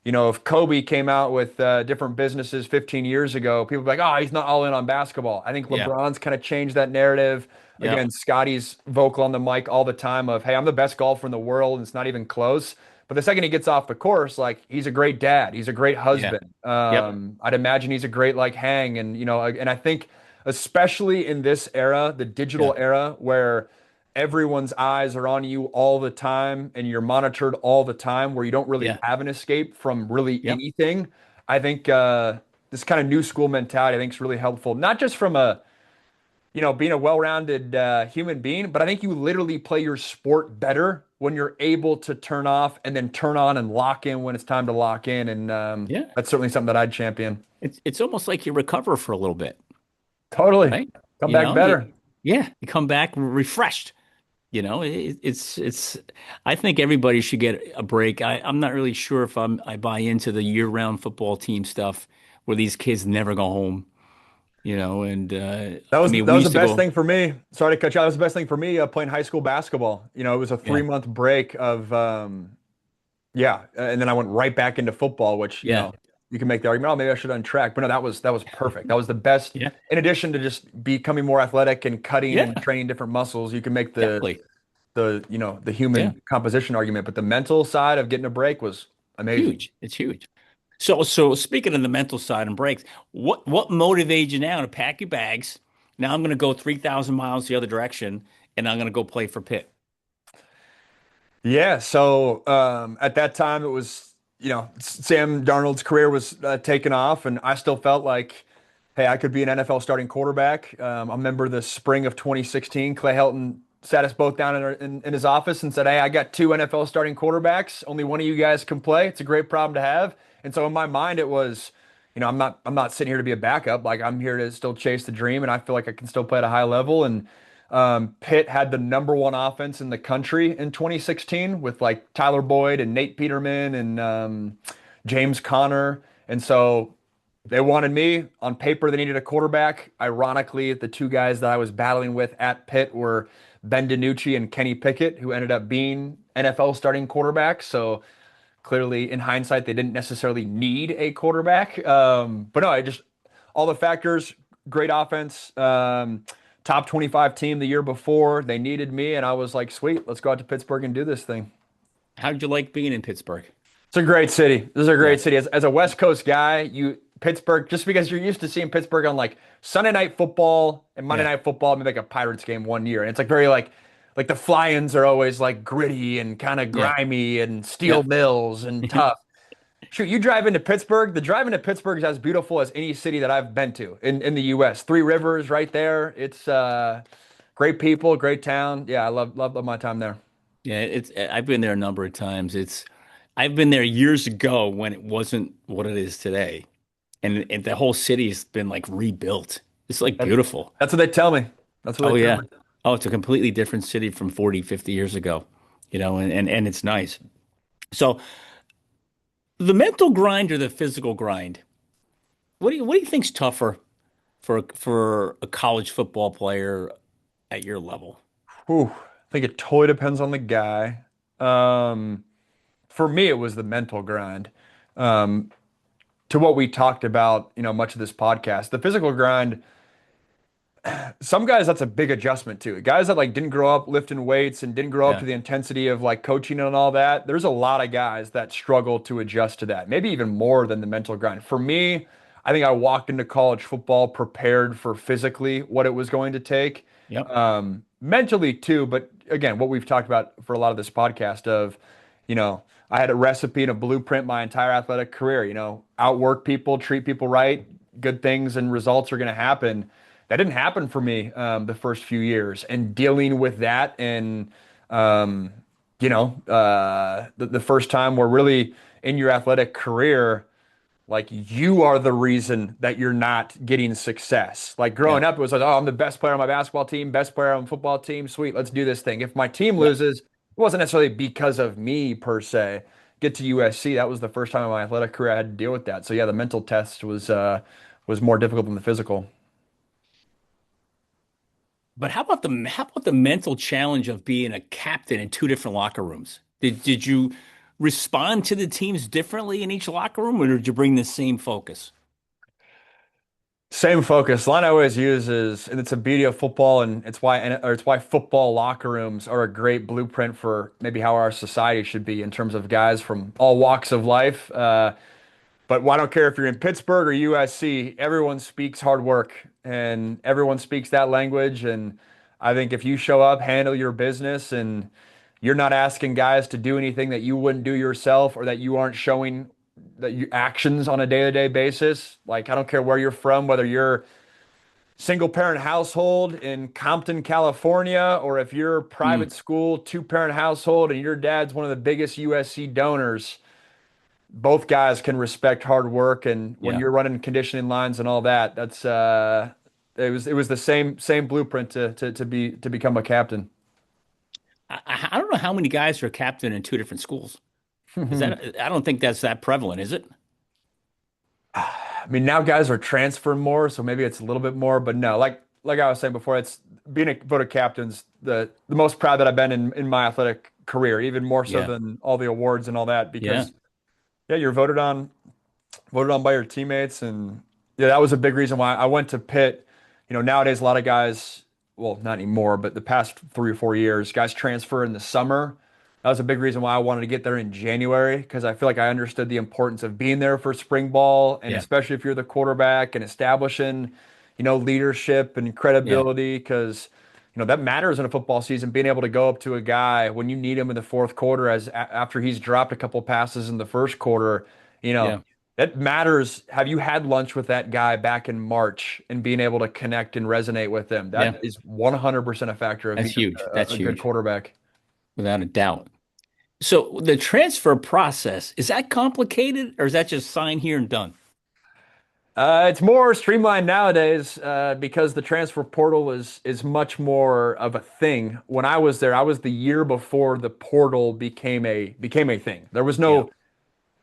if Kobe came out with different businesses 15 years ago, people would be like, oh, he's not all in on basketball. I think yeah, LeBron's kind of changed that narrative. yeah, Again, Scotty's vocal on the mic all the time of, hey, I'm the best golfer in the world, and it's not even close. But the second he gets off the course, like he's a great dad, he's a great yeah, husband. yep, I'd imagine he's a great like hang, and and I think especially in this era, the yeah, digital era, where everyone's eyes are on you all the time and you're monitored all the time where you don't really yeah, have an escape from really yep, anything. I think this kind of new school mentality I think is really helpful, not just from a being a well-rounded human being, but I think you literally play your sport better when you're able to turn off and then turn on and lock in when it's time to lock in, and yeah. that's certainly something that I'd champion. It's almost like you recover for a little bit, Totally. right? Come You back know, you, better. yeah, you come back refreshed. It's. I think everybody should get a break. I'm not really sure if I buy into the year-round football team stuff where these kids never go home. And That I was mean, that we was the used to best go, thing for me. Sorry to cut you out. That was the best thing for me playing high school basketball. It was a three yeah, month break of yeah, and then I went right back into football, which yeah, you can make the argument, oh, maybe I should untrack, but no, that was perfect. That was the best. yeah, In addition to just becoming more athletic and cutting and yeah, training different muscles, you can make definitely. the Yeah, human composition argument, but the mental side of getting a break was amazing. huge. It's huge. So speaking of the mental side and breaks, what motivates you now to pack your bags? Now I'm going to go 3,000 miles the other direction, and I'm going to go play for Pitt. Yeah, so at that time it was, Sam Darnold's career was taking off, and I still felt like, hey, I could be an NFL starting quarterback. I remember the spring of 2016, Clay Helton sat us both down in his office and said, hey, I got two NFL starting quarterbacks. Only one of you guys can play. It's a great problem to have. And so in my mind, it was, I'm not sitting here to be a backup. Like I'm here to still chase the dream, and I feel like I can still play at a high level. And Pitt had the number one offense in the country in 2016 with like Tyler Boyd and Nate Peterman and James Conner. And so they wanted me. On paper, they needed a quarterback. Ironically, the two guys that I was battling with at Pitt were Ben DiNucci and Kenny Pickett, who ended up being NFL starting quarterbacks. So clearly, in hindsight, they didn't necessarily need a quarterback. But no, I just all the factors, great offense, top 25 team the year before. They needed me, and I was like, sweet, let's go out to Pittsburgh and do this thing. How did you like being in Pittsburgh? It's a great city. This is a Yeah, great city. As a West Coast guy, Pittsburgh, just because you're used to seeing Pittsburgh on like Sunday night football and Monday yeah, night football, maybe like a Pirates game one year. And it's like very like the fly-ins are always like gritty and kind of yeah, grimy and steel yeah. mills and tough. Shoot, you drive into Pittsburgh. The drive into Pittsburgh is as beautiful as any city that I've been to in the U.S. Three Rivers right there. It's great people, great town. Yeah, I love my time there. Yeah, I've been there a number of times. I've been there years ago when it wasn't what it is today. And the whole city has been like rebuilt. It's like That, beautiful. that's what they tell me. That's what Oh they tell yeah. me. Oh, it's a completely different city from 40, 50 years ago, and it's nice. So the mental grind or the physical grind? What do you think's tougher for a college football player at your level? Whew. I think it totally depends on the guy. Um, for me, it was the mental grind. Um, to what we talked about, much of this podcast, the physical grind. Some guys, that's a big adjustment too. Guys that like didn't grow up lifting weights and didn't grow up Yeah. to the intensity of like coaching and all that. There's a lot of guys that struggle to adjust to that. Maybe even more than the mental grind. For me, I think I walked into college football prepared for physically what it was going to take. Yep. Mentally too, but again, what we've talked about for a lot of this podcast of, I had a recipe and a blueprint my entire athletic career, outwork people, treat people right, good things and results are going to happen. That didn't happen for me the first few years, and dealing with that, and um, the first time where really in your athletic career, like you are the reason that you're not getting success. Like Yeah. growing up, it was like, oh, I'm the best player on my basketball team, best player on the football team. Sweet, let's do this thing. If my team Yep. loses, it wasn't necessarily because of me per se. Get to USC, that was the first time in my athletic career I had to deal with that. So yeah, the mental test was more difficult than the physical. But how about the mental challenge of being a captain in two different locker rooms? Did you respond to the teams differently in each locker room, or did you bring the same focus? Same focus. Line I always use is, and it's a beauty of football, and it's why football locker rooms are a great blueprint for maybe how our society should be in terms of guys from all walks of life. But I don't care if you're in Pittsburgh or USC, everyone speaks hard work and everyone speaks that language. And I think if you show up, handle your business, and you're not asking guys to do anything that you wouldn't do yourself or that you aren't showing that you actions on a day-to-day basis. Like I don't care where you're from, whether you're single parent household in Compton, California, or if you're Mm, private school, two-parent household and your dad's one of the biggest USC donors, both guys can respect hard work, and when yeah. you're running conditioning lines and all that, that's it was the same blueprint to become a captain. I don't know how many guys are captain in two different schools. Is that I don't think that's that prevalent, is it? I mean, now guys are transferring more, so maybe it's a little bit more, but no, like I was saying before, it's being a voted captain's the most proud that I've been in my athletic career, even more so Yeah. than all the awards and all that, Yeah. because yeah, you're voted on by your teammates, and yeah, that was a big reason why I went to Pitt. You know, nowadays a lot of guys, well, not anymore, but the past 3 or 4 years, guys transfer in the summer. That was a big reason why I wanted to get there in January because I feel like I understood the importance of being there for spring ball, and Yeah. especially if you're the quarterback and establishing, leadership and Yeah. credibility because. That matters in a football season, being able to go up to a guy when you need him in the fourth quarter after he's dropped a couple passes in the first quarter, you know, Yeah. it matters. Have you had lunch with that guy back in March and being able to connect and resonate with them? Yeah. That is 100% a factor of That's being huge. That's a good huge, quarterback. without a doubt. So the transfer process, is that complicated or is that just sign here and done? It's more streamlined nowadays because the transfer portal is much more of a thing. When I was there, I was the year before the portal became a thing. There was Yeah. no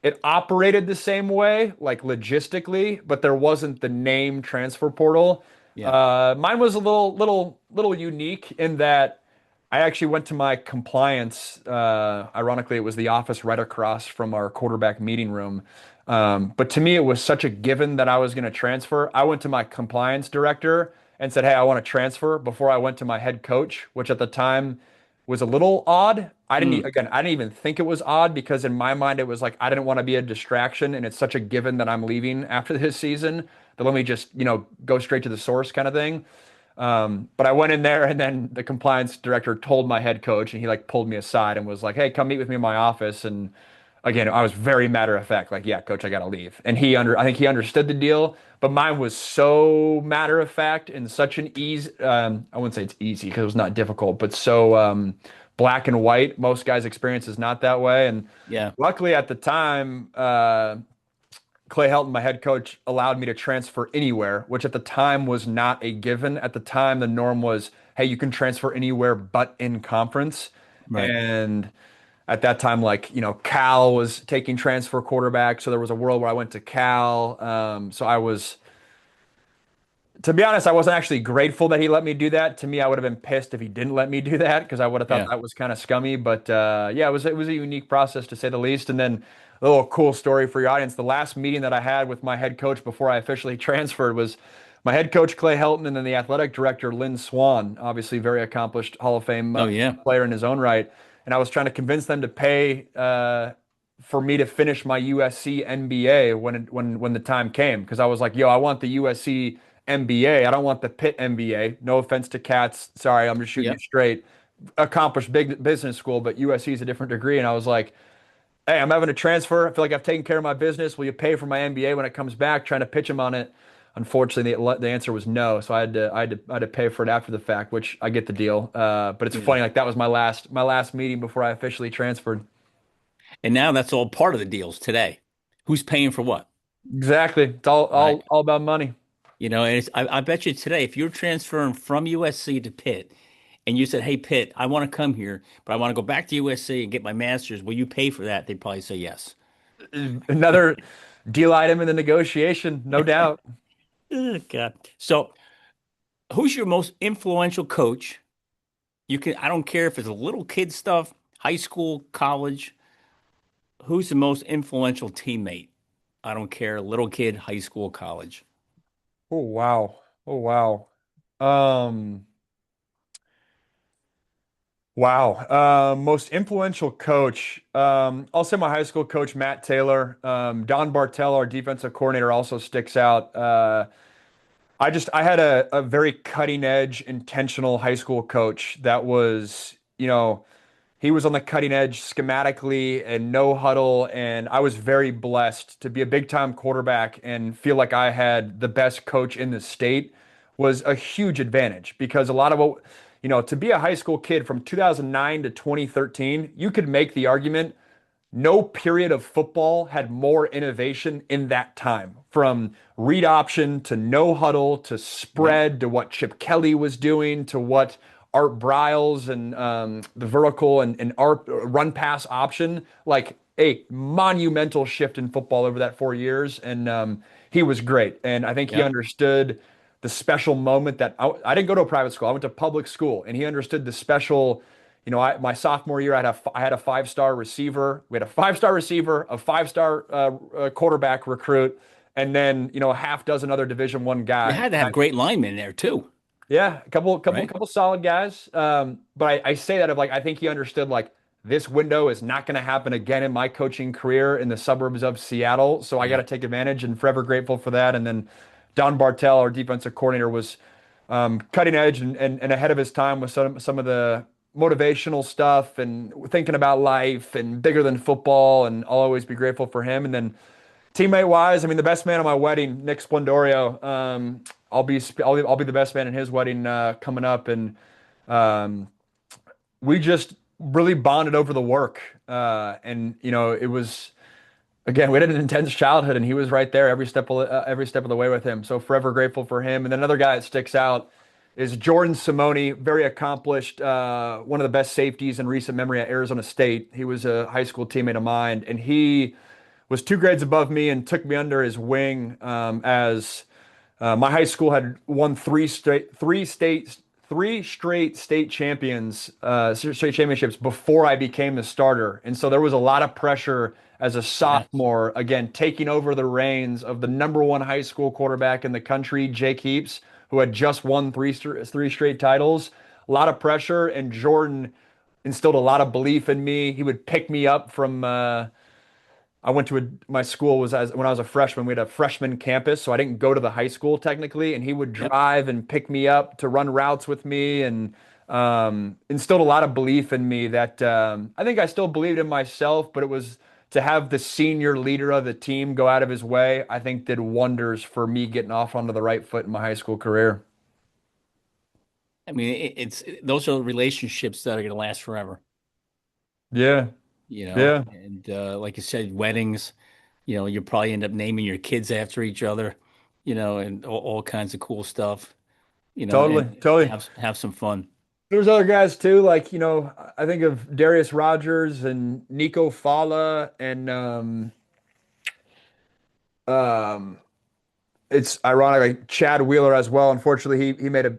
It operated the same way, like logistically, but there wasn't the name transfer portal. Yeah. Mine was a little unique in that I actually went to my compliance. Ironically, it was the office right across from our quarterback meeting room. But to me, it was such a given that I was going to transfer. I went to my compliance director and said, "Hey, I want to transfer," before I went to my head coach, which at the time was a little odd. Mm. Again, I didn't even think it was odd because in my mind it was like I didn't want to be a distraction and it's such a given that I'm leaving after this season that let me just, go straight to the source kind of thing. But I went in there and then the compliance director told my head coach and he like pulled me aside and was like, "Hey, come meet with me in my office." And again, I was very matter of fact, like, "Yeah, coach, I gotta leave." And I think he understood the deal, but mine was so matter of fact and such an easy, I wouldn't say it's easy because it was not difficult, but so black and white. Most guys' experience is not that way. And Yeah. luckily at the time, Clay Helton, my head coach, allowed me to transfer anywhere, which at the time was not a given. At the time, the norm was, hey, you can transfer anywhere but in conference. Right. And at that time, like, Cal was taking transfer quarterback. So there was a world where I went to Cal. So to be honest, I wasn't actually grateful that he let me do that. To me, I would have been pissed if he didn't let me do that because I would have thought Yeah. that was kind of scummy. But yeah, it was a unique process to say the least. And then a little cool story for your audience: the last meeting that I had with my head coach before I officially transferred was my head coach Clay Helton and then the athletic director Lynn Swan, obviously very accomplished Hall of Fame Oh, yeah. player in his own right. And I was trying to convince them to pay for me to finish my USC MBA when the time came because I was like, yo, I want the USC MBA. I don't want the Pitt MBA. No offense to Cats. Sorry, I'm just shooting you Yep. straight. Accomplished big business school, but USC is a different degree. And I was like, hey, I'm having a transfer. I feel like I've taken care of my business. Will you pay for my MBA when it comes back? Trying to pitch him on it. Unfortunately, the answer was no. So I had to pay for it after the fact, which I get the deal. But it's Yeah. funny, like that was my last meeting before I officially transferred. And now that's all part of the deals today. Who's paying for what? Exactly. It's all Right. all all about money. And I bet you today, if you're transferring from USC to Pitt and you said, "Hey, Pitt, I want to come here, but I want to go back to USC and get my master's. Will you pay for that?" They'd probably say yes. Another deal item in the negotiation, no doubt. Oh, God. So, who's your most influential coach? I don't care if it's a little kid stuff, high school, college. Who's the most influential teammate? I don't care, little kid, high school, college. Oh wow. Oh wow. Um Most influential coach. I'll say my high school coach, Matt Taylor. Don Bartel, our defensive coordinator, also sticks out. I had a very cutting edge, intentional high school coach that was, he was on the cutting edge schematically and no huddle. And I was very blessed to be a big time quarterback and feel like I had the best coach in the state was a huge advantage because a lot of what, to be a high school kid from 2009 to 2013, you could make the argument no period of football had more innovation in that time. From read option to no huddle to Yep. spread to what Chip Kelly was doing to what Art Briles and the vertical and Art run pass option, like a monumental shift in football over that 4 years. And he was great. And I think he Yep. understood the special moment that I didn't go to a private school. I went to public school, and he understood the special. My sophomore year, I had a five-star receiver. We had a five-star receiver, a five-star quarterback recruit, and then a half dozen other Division I You guys. had to have great linemen there too, Yeah, a couple, couple, right? couple solid guys. But I say that of like I think he understood like this window is not going to happen again in my coaching career in the suburbs of Seattle. So I got Yeah. to take advantage and forever grateful for that. And then Don Bartel, our defensive coordinator, was cutting edge and ahead of his time with some of the motivational stuff and thinking about life and bigger than football. And I'll always be grateful for him. And then teammate wise, I mean, the best man at my wedding, Nick Splendorio. I'll be the best man in his wedding coming up, and um, we just really bonded over the work. And it was again, we had an intense childhood, and he was right there every step of the way with him. So forever grateful for him. And then another guy that sticks out is Jordan Simone, very accomplished, one of the best safeties in recent memory at Arizona State. He was a high school teammate of mine, and he was two grades above me and took me under his wing as my high school had won three straight state state championships before I became the starter, and so there was a lot of pressure as a Yeah. sophomore, again taking over the reins of the number one high school quarterback in the country, Jake Heaps, who had just won three straight titles. A lot of pressure, and Jordan instilled a lot of belief in me. He would pick me up from. I went to my school was when I was a freshman. We had a freshman campus, so I didn't go to the high school technically. And he would Yep. drive and pick me up to run routes with me, and instilled a lot of belief in me that I think I still believed in myself. But it was to have the senior leader of the team go out of his way, I think did wonders for me getting off onto the right foot in my high school career. I mean, those are relationships that are going to last forever, Yeah, yeah, And like you said, weddings, you probably end up naming your kids after each other, and all kinds of cool stuff, totally, and totally. have some fun. There's other guys too, like I think of Darius Rogers and Nico Fala, and um, it's ironic, like Chad Wheeler as well. Unfortunately, he made a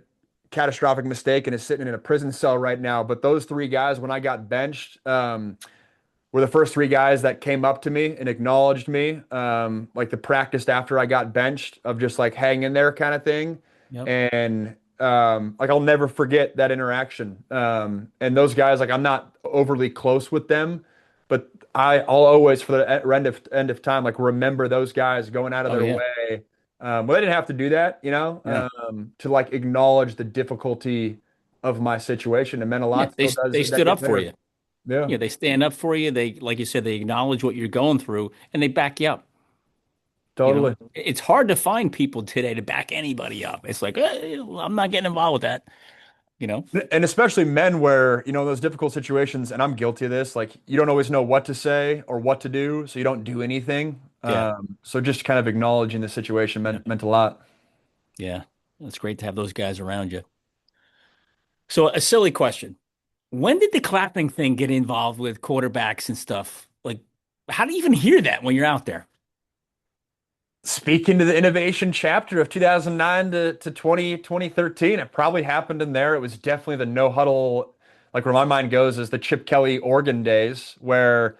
catastrophic mistake and is sitting in a prison cell right now. But those three guys, when I got benched, were the first three guys that came up to me and acknowledged me, like the practice after I got benched of just like hang in there kind of thing. Yep. And like I'll never forget that interaction. And those guys, like I'm not overly close with them, but I'll always for the end of time, like remember those guys going out of Oh their yeah. way. Well, they didn't have to do that, Yeah. to like acknowledge the difficulty of my situation. It meant a Yeah. lot, still does They a stood decade up for later. you. Yeah, Yeah. They stand up for you. They, like you said, they acknowledge what you're going through and they back you up. totally. It's hard to find people today to back anybody up. It's like, I'm not getting involved with that, you know? And especially men where, those difficult situations, and I'm guilty of this, like you don't always know what to say or what to do, so you don't do anything. Yeah. So just kind of acknowledging the situation Yeah. meant a lot. Yeah. It's great to have those guys around you. So a silly question. When did the clapping thing get involved with quarterbacks and stuff? Like, how do you even hear that when you're out there? Speaking to the innovation chapter of 2009 to 2013, it probably happened in there. It was definitely the no huddle, like where my mind goes is the Chip Kelly Oregon days, where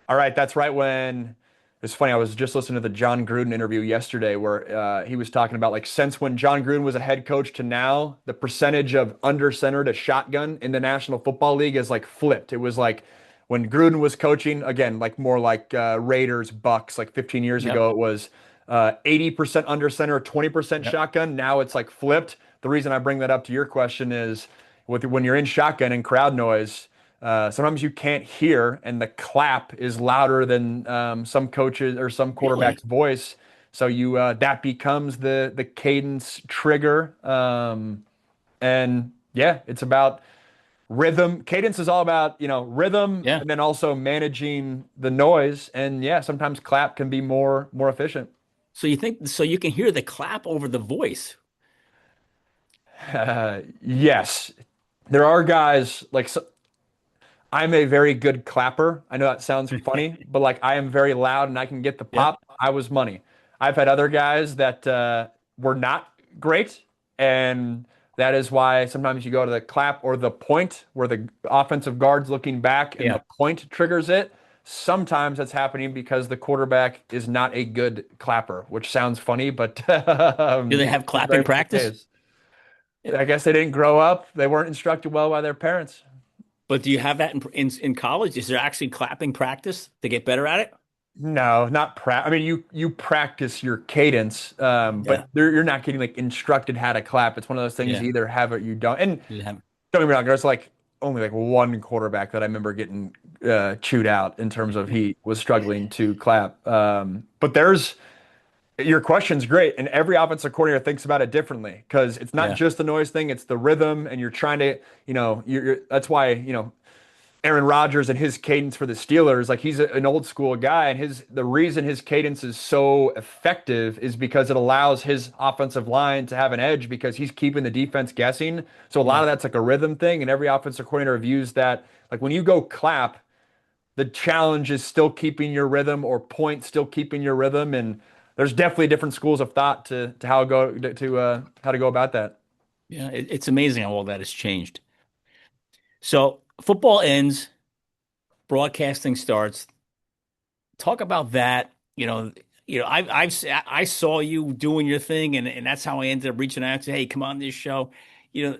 all right, that's right when it's funny. I was just listening to the John Gruden interview yesterday where he was talking about like since when John Gruden was a head coach to now, the percentage of under center to shotgun in the National Football League is like flipped. It was like when Gruden was coaching, again, like more like Raiders, Bucks, like 15 years Yep. ago, it was 80% under center, 20% Yep. shotgun. Now it's like flipped. The reason I bring that up to your question is when you're in shotgun and crowd noise. Sometimes you can't hear, and the clap is louder than some coaches or some Really? quarterback's voice. So that becomes the cadence trigger. And yeah, it's about rhythm. Cadence is all about rhythm, Yeah. and then also managing the noise. And yeah, sometimes clap can be more efficient. So you think so you can hear the clap over the voice? Yes, there are guys like I'm a very good clapper. I know that sounds funny, but like I am very loud and I can get the Yep. pop. I was money. I've had other guys that were not great, and that is why sometimes you go to the clap or the point where the offensive guard's looking back and the Yeah. point triggers it. Sometimes that's happening because the quarterback is not a good clapper, which sounds funny, but Do they yeah, have it's very clapping much the practice? case. I guess they didn't grow up. They weren't instructed well by their parents. But do you have that in college? Is there actually clapping practice to get better at it? No, not I mean, you practice your cadence, Yeah. but you're not getting like instructed how to clap. It's one of those things Yeah. you either have it or you don't. And You have, don't get me wrong, there's like only like one quarterback that I remember getting chewed out in terms of he was struggling to clap. But there's your question's great, and every offensive coordinator thinks about it differently because it's not yeah. just the noise thing; it's the rhythm, and you're trying to, that's why Aaron Rodgers and his cadence for the Steelers, like he's an old school guy, and the reason his cadence is so effective is because it allows his offensive line to have an edge because he's keeping the defense guessing. So a lot Yeah. of that's like a rhythm thing, and every offensive coordinator views that like when you go clap, the challenge is still keeping your rhythm or point still keeping your rhythm, and there's definitely different schools of thought to how to go about that. Yeah. It's amazing how all that has changed. So football ends, broadcasting starts. Talk about that. I saw you doing your thing, and that's how I ended up reaching out to, hey, come on this show.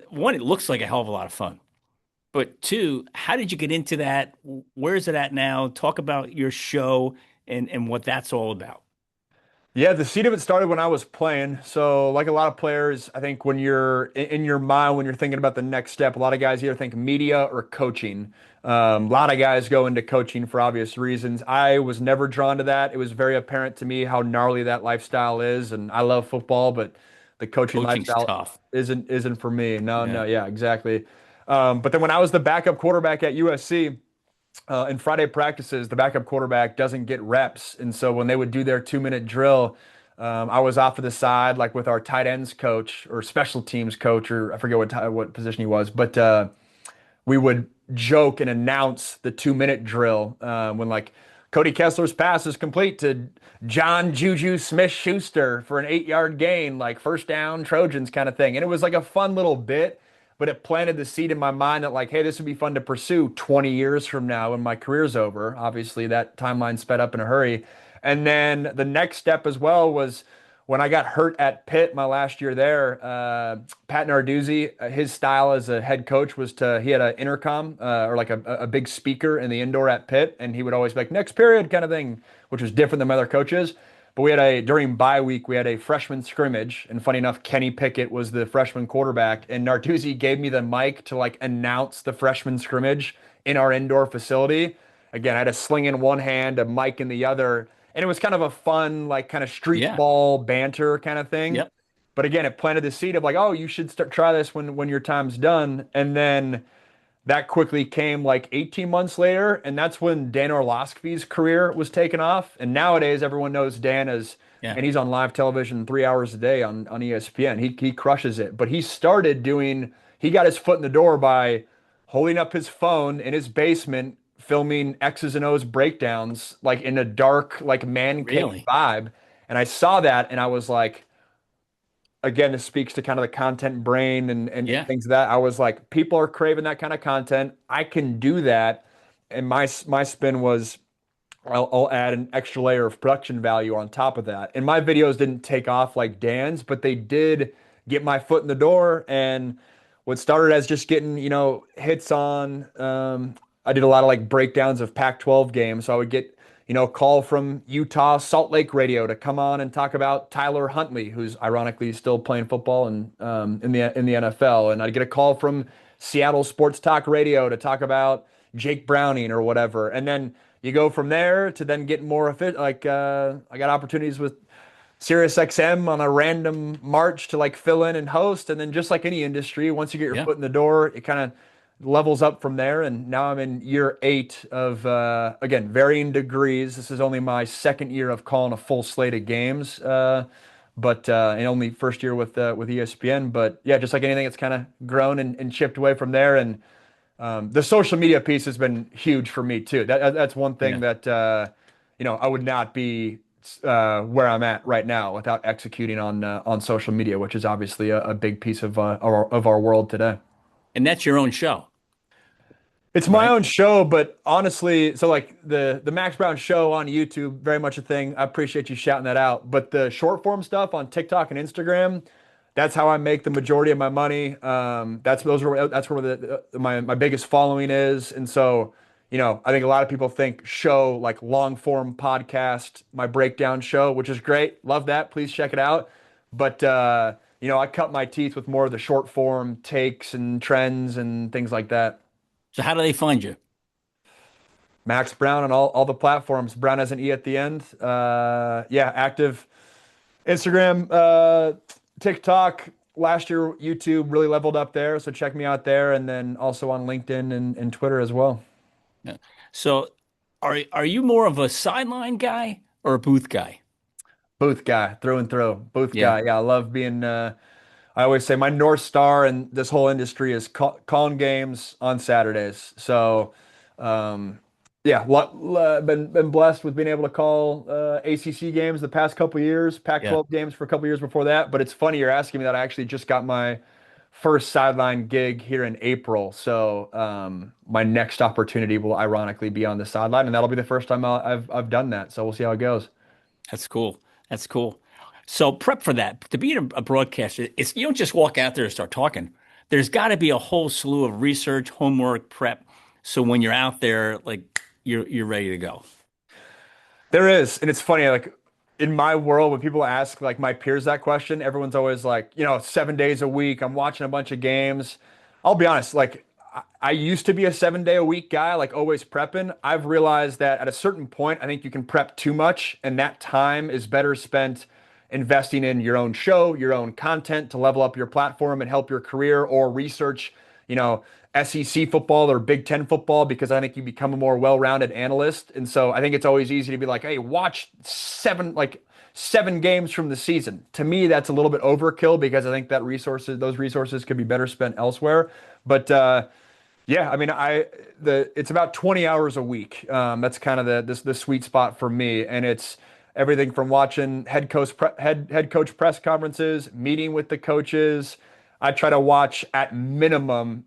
One, it looks like a hell of a lot of fun. But two, how did you get into that? Where is it at now? Talk about your show and what that's all about. Yeah, the seed of it started when I was playing. So, like a lot of players, I think when you're in your mind, when you're thinking about the next step, a lot of guys either think media or coaching. A lot of guys go into coaching for obvious reasons. I was never drawn to that. It was very apparent to me how gnarly that lifestyle is, and I love football, but the coaching Coaching's lifestyle tough. isn't for me. No, Yeah. no, yeah, exactly. But then when I was the backup quarterback at USC in Friday practices, the backup quarterback doesn't get reps. And so when they would do their 2 minute drill, I was off to the side, like with our tight ends coach or special teams coach, or I forget what position he was, but we would joke and announce the 2 minute drill when like Cody Kessler's pass is complete to John Juju Smith-Schuster for an 8 yard gain, like first down Trojans kind of thing. And it was like a fun little bit, but it planted the seed in my mind that like, hey, this would be fun to pursue 20 years from now when my career's over. Obviously, that timeline sped up in a hurry. And then the next step as well was when I got hurt at Pitt my last year there, Pat Narduzzi, his style as a head coach was he had an intercom or like a big speaker in the indoor at Pitt, and he would always be like, next period kind of thing, which was different than my other coaches. But during bye week, we had a freshman scrimmage, and funny enough, Kenny Pickett was the freshman quarterback, and Narduzzi gave me the mic to like announce the freshman scrimmage in our indoor facility. Again, I had a sling in one hand, a mic in the other, and it was kind of a fun, like kind of street Yeah. ball banter kind of thing. Yep. But again, it planted the seed of like, oh, you should try this when your time's done. And then that quickly came like 18 months later, and that's when Dan Orlovsky's career was taken off. And nowadays, everyone knows Dan as, Yeah. and he's on live television 3 hours a day on ESPN. He crushes it. But he got his foot in the door by holding up his phone in his basement, filming X's and O's breakdowns, like in a dark, like man cave Really? vibe. And I saw that, and I was like, again, this speaks to kind of the content brain and Yeah. things that I was like, people are craving that kind of content. I can do that. And my spin was I'll add an extra layer of production value on top of that. And my videos didn't take off like Dan's, but they did get my foot in the door. And what started as just getting, hits on, I did a lot of like breakdowns of Pac-12 games. So I would get, a call from Utah Salt Lake Radio to come on and talk about Tyler Huntley, who's ironically still playing football and in the NFL. And I'd get a call from Seattle Sports Talk Radio to talk about Jake Browning or whatever. And then you go from there to then get more efficient. Like I got opportunities with Sirius XM on a random March to like fill in and host, and then just like any industry, once you get your Yeah. foot in the door, it kind of levels up from there. And now I'm in year 8 of again varying degrees. This is only my second year of calling a full slate of games, but and only first year with ESPN. But yeah, just like anything, it's kind of grown and chipped away from there. And the social media piece has been huge for me too. That's one thing Yeah. that I would not be where I'm at right now without executing on social media, which is obviously a big piece of of our world today. And that's your own show, It's my right? own show, but honestly, so like the Max Browne Show on YouTube, very much a thing. I appreciate you shouting that out. But the short form stuff on TikTok and Instagram, that's how I make the majority of my money. That's where my biggest following is. And so, I think a lot of people think show like long form podcast, my breakdown show, which is great. Love that. Please check it out. But I cut my teeth with more of the short form takes and trends and things like that. So how do they find you? Max Browne on all the platforms. Brown has an E at the end. Yeah, active Instagram, TikTok. Last year, YouTube really leveled up there. So check me out there. And then also on LinkedIn and Twitter as well. Yeah. So are you more of a sideline guy or a booth guy? Booth guy, through and through. Booth Yeah. guy. Yeah, I love being. I always say my North Star in this whole industry is calling games on Saturdays. So, um, yeah, been blessed with being able to call ACC games the past couple years, Yeah. Pac-12 games for a couple years before that. But it's funny you're asking me that. I actually just got my first sideline gig here in April. So, my next opportunity will ironically be on the sideline, and that'll be the first time I've done that. So we'll see how it goes. That's cool. That's cool. So prep for that. To be a broadcaster, it's you don't just walk out there and start talking. There's got to be a whole slew of research, homework, prep. So when you're out there, like you're ready to go. There is, and it's funny, like in my world, when people ask like my peers that question, everyone's always like, 7 days a week, I'm watching a bunch of games. I'll be honest, like I used to be a 7 day a week guy, like always prepping. I've realized that at a certain point, I think you can prep too much, and that time is better spent investing in your own show, your own content to level up your platform and help your career or research, you know, SEC football or Big Ten football because I think you become a more well-rounded analyst. And so I think it's always easy to be like, hey, watch seven games from the season. To me, that's a little bit overkill because I think those resources could be better spent elsewhere. But yeah, I mean, it's about 20 hours a week. That's kind of the sweet spot for me, and it's everything from watching head coach press conferences, meeting with the coaches. I try to watch at minimum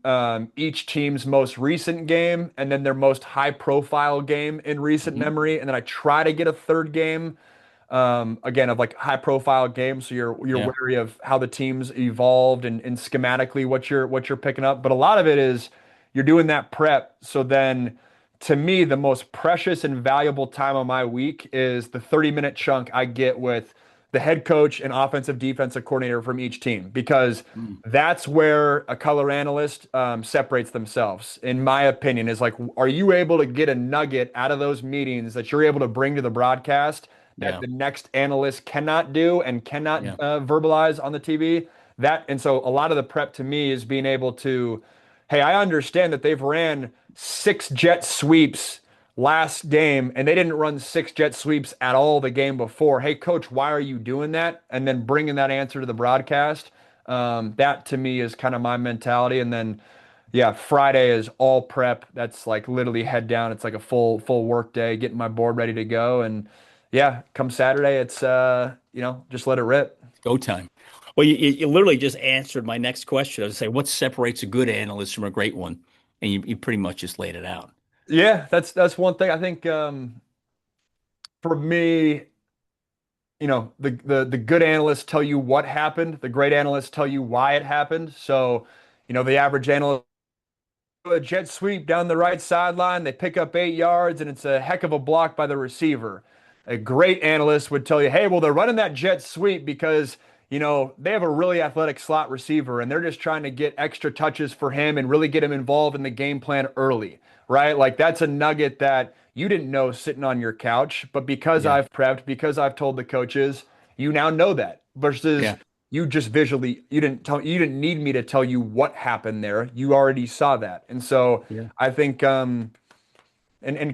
each team's most recent game and then their most high profile game in recent Mhm. memory, and then I try to get a third game again of like high profile games so you're Yeah. wary of how the teams evolved and schematically what you're picking up, but a lot of it is you're doing that prep. So then to me, the most precious and valuable time of my week is the 30-minute chunk I get with the head coach and offensive defensive coordinator from each team because Mm. that's where a color analyst separates themselves, in my opinion, is like, are you able to get a nugget out of those meetings that you're able to bring to the broadcast that Yeah. the next analyst cannot do and cannot Yeah. verbalize on the TV? And so a lot of the prep to me is being able to, hey, I understand that they've ran 6 jet sweeps last game and they didn't run 6 jet sweeps at all the game before. Hey, coach, why are you doing that? And then bringing that answer to the broadcast. That to me is kind of my mentality. And then, yeah, Friday is all prep. That's like literally head down. It's like a full work day, getting my board ready to go. And yeah, come Saturday, it's just let it rip. Go time. Well, you literally just answered my next question. I was say, what separates a good analyst from a great one? And you pretty much just laid it out. Yeah, that's one thing I think for me, the good analysts tell you what happened, the great analysts tell you why it happened. So, the average analyst a jet sweep down the right sideline. They pick up 8 yards, and it's a heck of a block by the receiver. A great analyst would tell you, hey, well, they're running that jet sweep because, they have a really athletic slot receiver, and they're just trying to get extra touches for him and really get him involved in the game plan early, right? Like that's a nugget that you didn't know sitting on your couch, but because Yeah. I've prepped, because I've told the coaches, you now know that versus Yeah. you didn't need me to tell you what happened there. You already saw that. And so Yeah. I think and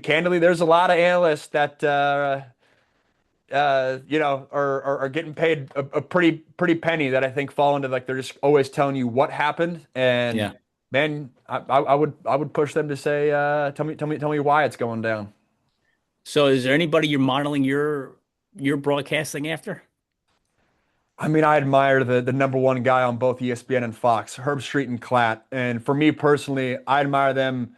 candidly there's a lot of analysts that are getting paid a pretty penny that I think fall into like they're just always telling you what happened. And Yeah. man, I would push them to say tell me why it's going down. So is there anybody you're modeling your you're broadcasting after? I mean, I admire the number one guy on both ESPN and Fox, Herb Street and Klatt. And for me personally, I admire them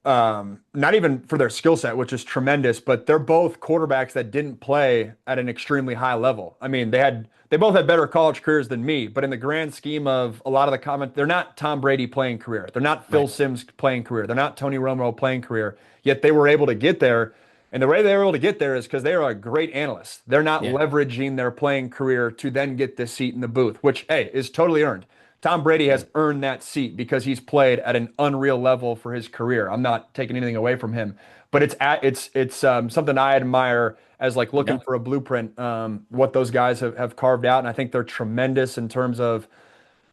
not even for their skill set, which is tremendous, but they're both quarterbacks that didn't play at an extremely high level. I mean, they both had better college careers than me, but in the grand scheme of a lot of the comment, they're not Tom Brady playing career. They're not Phil Right. Simms playing career. They're not Tony Romo playing career. Yet they were able to get there. And the way they were able to get there is because they are a great analyst. They're not Yeah. leveraging their playing career to then get this seat in the booth, which, hey, is totally earned. Tom Brady Yeah. has earned that seat because he's played at an unreal level for his career. I'm not taking anything away from him, but it's something I admire as like looking Yeah. for a blueprint, what those guys have carved out, and I think they're tremendous in terms of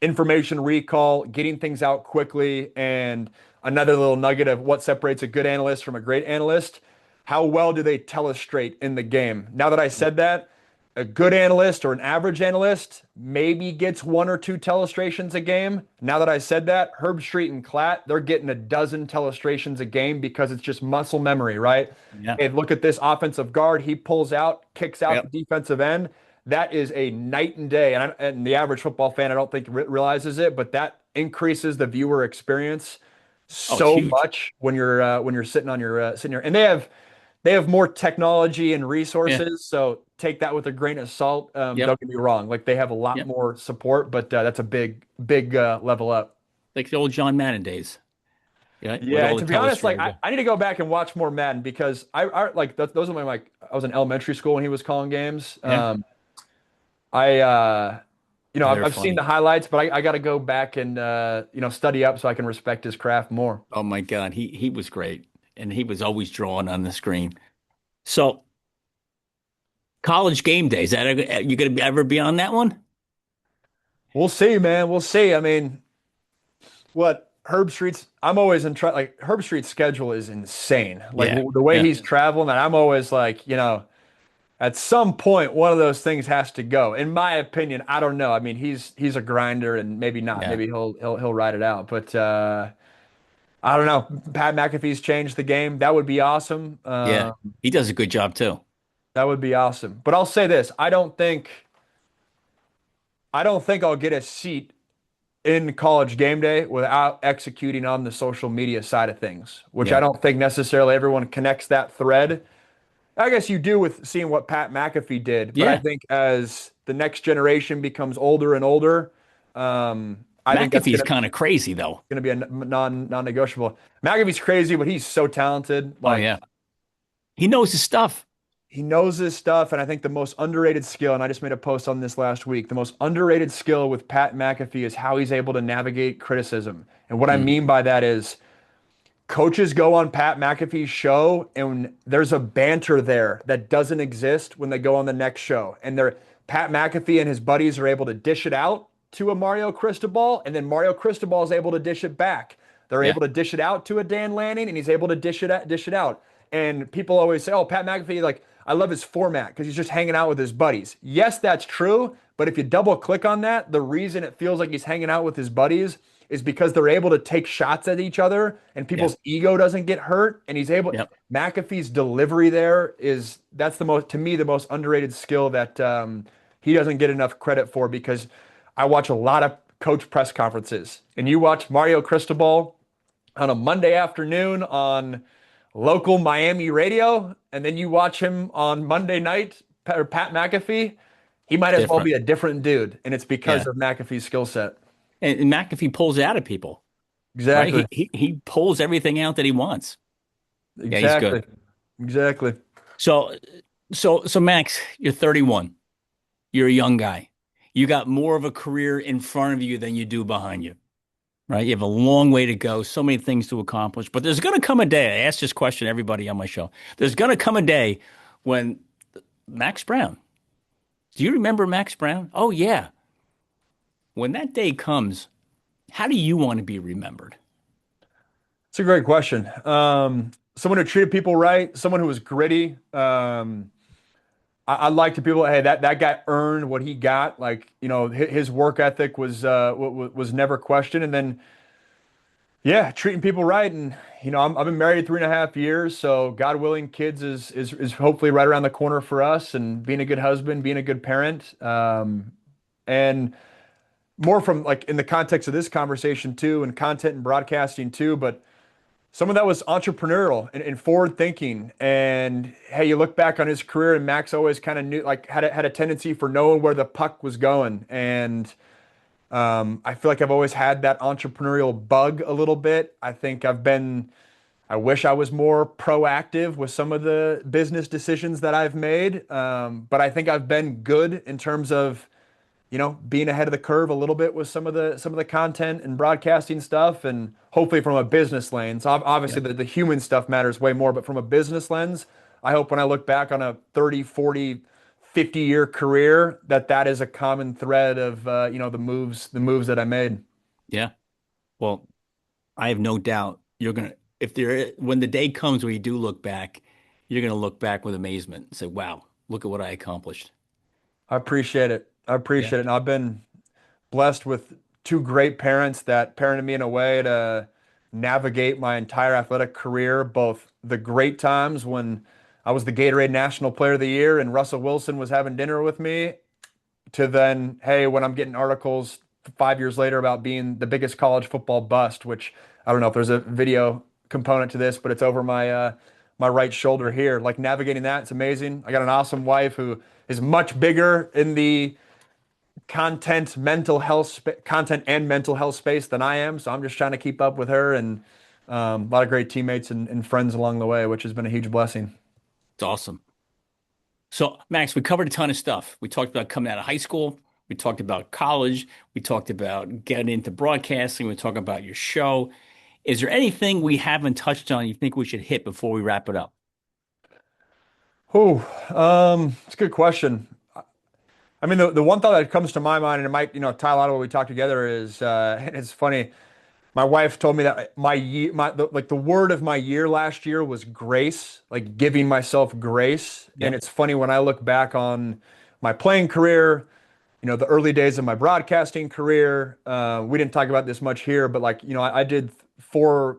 information recall, getting things out quickly, and another little nugget of what separates a good analyst from a great analyst. How well do they tell us straight in the game? Now that I said that, a good analyst or an average analyst maybe gets one or two telestrations a game. Now that I said that, Herb Street and Klatt, they're getting a dozen telestrations a game because it's just muscle memory, right? Yeah. Hey, look at this offensive guard. He pulls out, kicks out the Yep. defensive end. That is a night and day. And the average football fan, I don't think realizes it, but that increases the viewer experience Oh, it's so huge. much when you're sitting on your sitting here. And they have more technology and Yeah. resources, so take that with a grain of salt. Yep. Don't get me wrong; like they have a lot Yep. more support, but that's a big level up. Like the old John Madden days. Yeah. With Yeah, all and the to be honest, like telestream. I need to go back and watch more Madden because I like those are my like I was in elementary school when he was calling games. Yeah. I Yeah. They're I've seen funny. the highlights, but I got to go back and study up so I can respect his craft more. Oh my God. He was great. And he was always drawing on the screen. So college game days, that you gonna ever be on that one? We'll see, man. We'll see. I mean, what Herb Street's I'm always in like Herb Street's schedule is insane. Like Yeah. the way Yeah. he's traveling, and I'm always like, at some point one of those things has to go. In my opinion, I don't know. I mean, he's a grinder and maybe not. Yeah. Maybe he'll ride it out. But I don't know. Pat McAfee's changed the game. That would be awesome. Yeah. He does a good job too. That would be awesome. But I'll say this, I don't think I'll get a seat in college game day without executing on the social media side of things, which I Yeah. don't think necessarily everyone connects that thread. I guess you do with seeing what Pat McAfee did, but I Yeah. think as the next generation becomes older and older, I think that's McAfee's gonna kind of crazy though. gonna be a non-negotiable. McAfee's crazy, but he's so talented. Oh Like yeah. He knows his stuff. he knows his stuff, and I think the most underrated skill, and I just made a post on this last week, the most underrated skill with Pat McAfee is how he's able to navigate criticism. And what I Mm. mean by that is coaches go on Pat McAfee's show and there's a banter there that doesn't exist when they go on the next show. And they're Pat McAfee and his buddies are able to dish it out to a Mario Cristobal, and then Mario Cristobal is able to dish it back. They're Yeah. able to dish it out to a Dan Lanning, and he's able to dish it out. And people always say, "Oh, Pat McAfee, like I love his format because he's just hanging out with his buddies." Yes, that's true, but if you double click on that, the reason it feels like he's hanging out with his buddies is because they're able to take shots at each other and Yeah. people's ego doesn't get hurt. And he's able, Yep. McAfee's delivery there that's the most, to me, the most underrated skill that he doesn't get enough credit for because I watch a lot of coach press conferences and you watch Mario Cristobal on a Monday afternoon on local Miami radio, and then you watch him on Monday night, or Pat McAfee, he might as well Different. be a different dude. And it's because Yeah. of McAfee's skill set. And McAfee pulls it out of people, right? Exactly. He pulls everything out that he wants. Yeah, he's Exactly. good. Exactly. So so Max, you're 31. You're a young guy. You got more of a career in front of you than you do behind you, right? You have a long way to go, so many things to accomplish. But there's going to come a day. I ask this question to everybody on my show. There's going to come a day when Max Browne. Do you remember Max Browne? Oh yeah. When that day comes, how do you want to be remembered? It's a great question. Someone who treated people right, someone who was gritty. I like to people, hey, that guy earned what he got. Like, his work ethic was never questioned. And then Yeah, treating people right, and I've been married 3.5 years, so God willing, kids is hopefully right around the corner for us, and being a good husband, being a good parent, and more from like in the context of this conversation too, and content and broadcasting too, but some of that was entrepreneurial and forward thinking. And hey, you look back on his career, and Max always kind of knew, like, had a tendency for knowing where the puck was going, and I feel like I've always had that entrepreneurial bug a little bit. I wish I was more proactive with some of the business decisions that I've made. But I think I've been good in terms of, being ahead of the curve a little bit with some of the content and broadcasting stuff, and hopefully from a business lens. Obviously, Yeah. the human stuff matters way more, but from a business lens, I hope when I look back on a 30, 40, 50-year career, that is a common thread of the moves that I made. Yeah. Well, I have no doubt you're gonna if there when the day comes where you do look back, you're gonna look back with amazement and say, "Wow, look at what I accomplished." I appreciate it. I Yeah. appreciate it. And I've been blessed with two great parents that parented me in a way to navigate my entire athletic career, both the great times when I was the Gatorade National Player of the Year and Russell Wilson was having dinner with me, to then, hey, when I'm getting articles 5 years later about being the biggest college football bust, which I don't know if there's a video component to this, but it's over my right shoulder here. Like navigating that, it's amazing. I got an awesome wife who is much bigger in the content and mental health space than I am. So I'm just trying to keep up with her, and a lot of great teammates and friends along the way, which has been a huge blessing. It's awesome. So, Max, we covered a ton of stuff. We talked about coming out of high school. We talked about college. We talked about getting into broadcasting. We talked about your show. Is there anything we haven't touched on you think we should hit before we wrap it up? Oh, it's a good question. I mean, the one thought that comes to my mind, and it might, tie a lot of what we talked together is, and it's funny. My wife told me that my year, like the word of my year last year was grace, like giving myself grace. And Yep. it's funny when I look back on my playing career, the early days of my broadcasting career. We didn't talk about this much here, but like, I did 3 or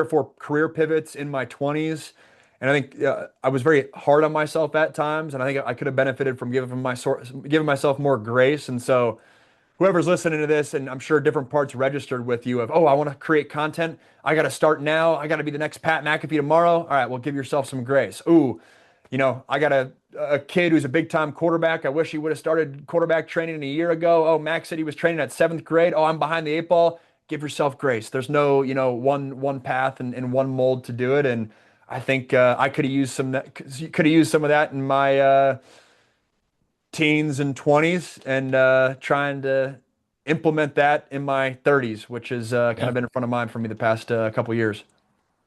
4 career pivots in my 20s. And I think I was very hard on myself at times. And I think I could have benefited from giving myself more grace. And so, whoever's listening to this, and I'm sure different parts registered with you of, oh, I want to create content. I got to start now. I got to be the next Pat McAfee tomorrow. All right, well, give yourself some grace. Ooh, I got a kid who's a big time quarterback. I wish he would have started quarterback training a year ago. Oh, Max said he was training at seventh grade. Oh, I'm behind the eight ball. Give yourself grace. There's no, one path and one mold to do it. And I think I could have used some of that in my teens and 20s, and trying to implement that in my 30s, which has kind of Yeah. been in front of mind for me the past couple of years.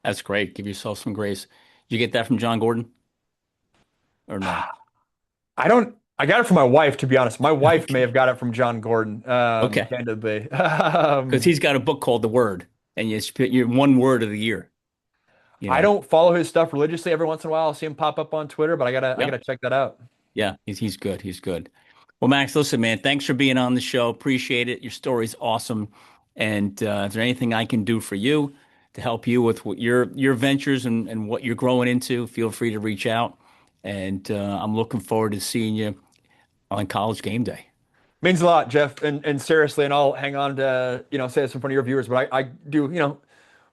That's great. Give yourself some grace. Did you get that from John Gordon or no? I got it from my wife, to be honest. My wife may Okay. have got it from John Gordon, Okay. candidly. Because he's got a book called The Word, and you spit your one word of the year, you I know. don't follow his stuff religiously. Every once in a while, I'll see him pop up on Twitter, but I gotta Yep. check that out. Yeah, he's good. He's good. Well, Max, listen, man, thanks for being on the show. Appreciate it. Your story's awesome. And is there anything I can do for you to help you with what your ventures and what you're growing into? Feel free to reach out. And I'm looking forward to seeing you on college game day. Means a lot, Jeff. And seriously, and I'll hang on to, say this in front of your viewers, but I do,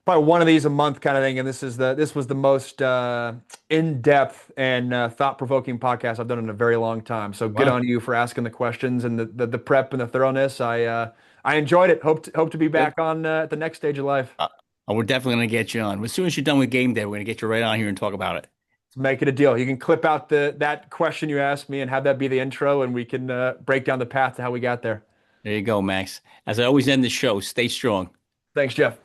probably one of these a month kind of thing. And this was the most in-depth and thought-provoking podcast I've done in a very long time. So good Wow. on you for asking the questions and the prep and the thoroughness. I enjoyed it. Hope to be Good. back on at the next stage of life. We're definitely going to get you on. As soon as you're done with game day, we're going to get you right on here and talk about it. Let's make it a deal. You can clip out that question you asked me and have that be the intro, and we can break down the path to how we got there. There you go, Max. As I always end the show, stay strong. Thanks, Jeff.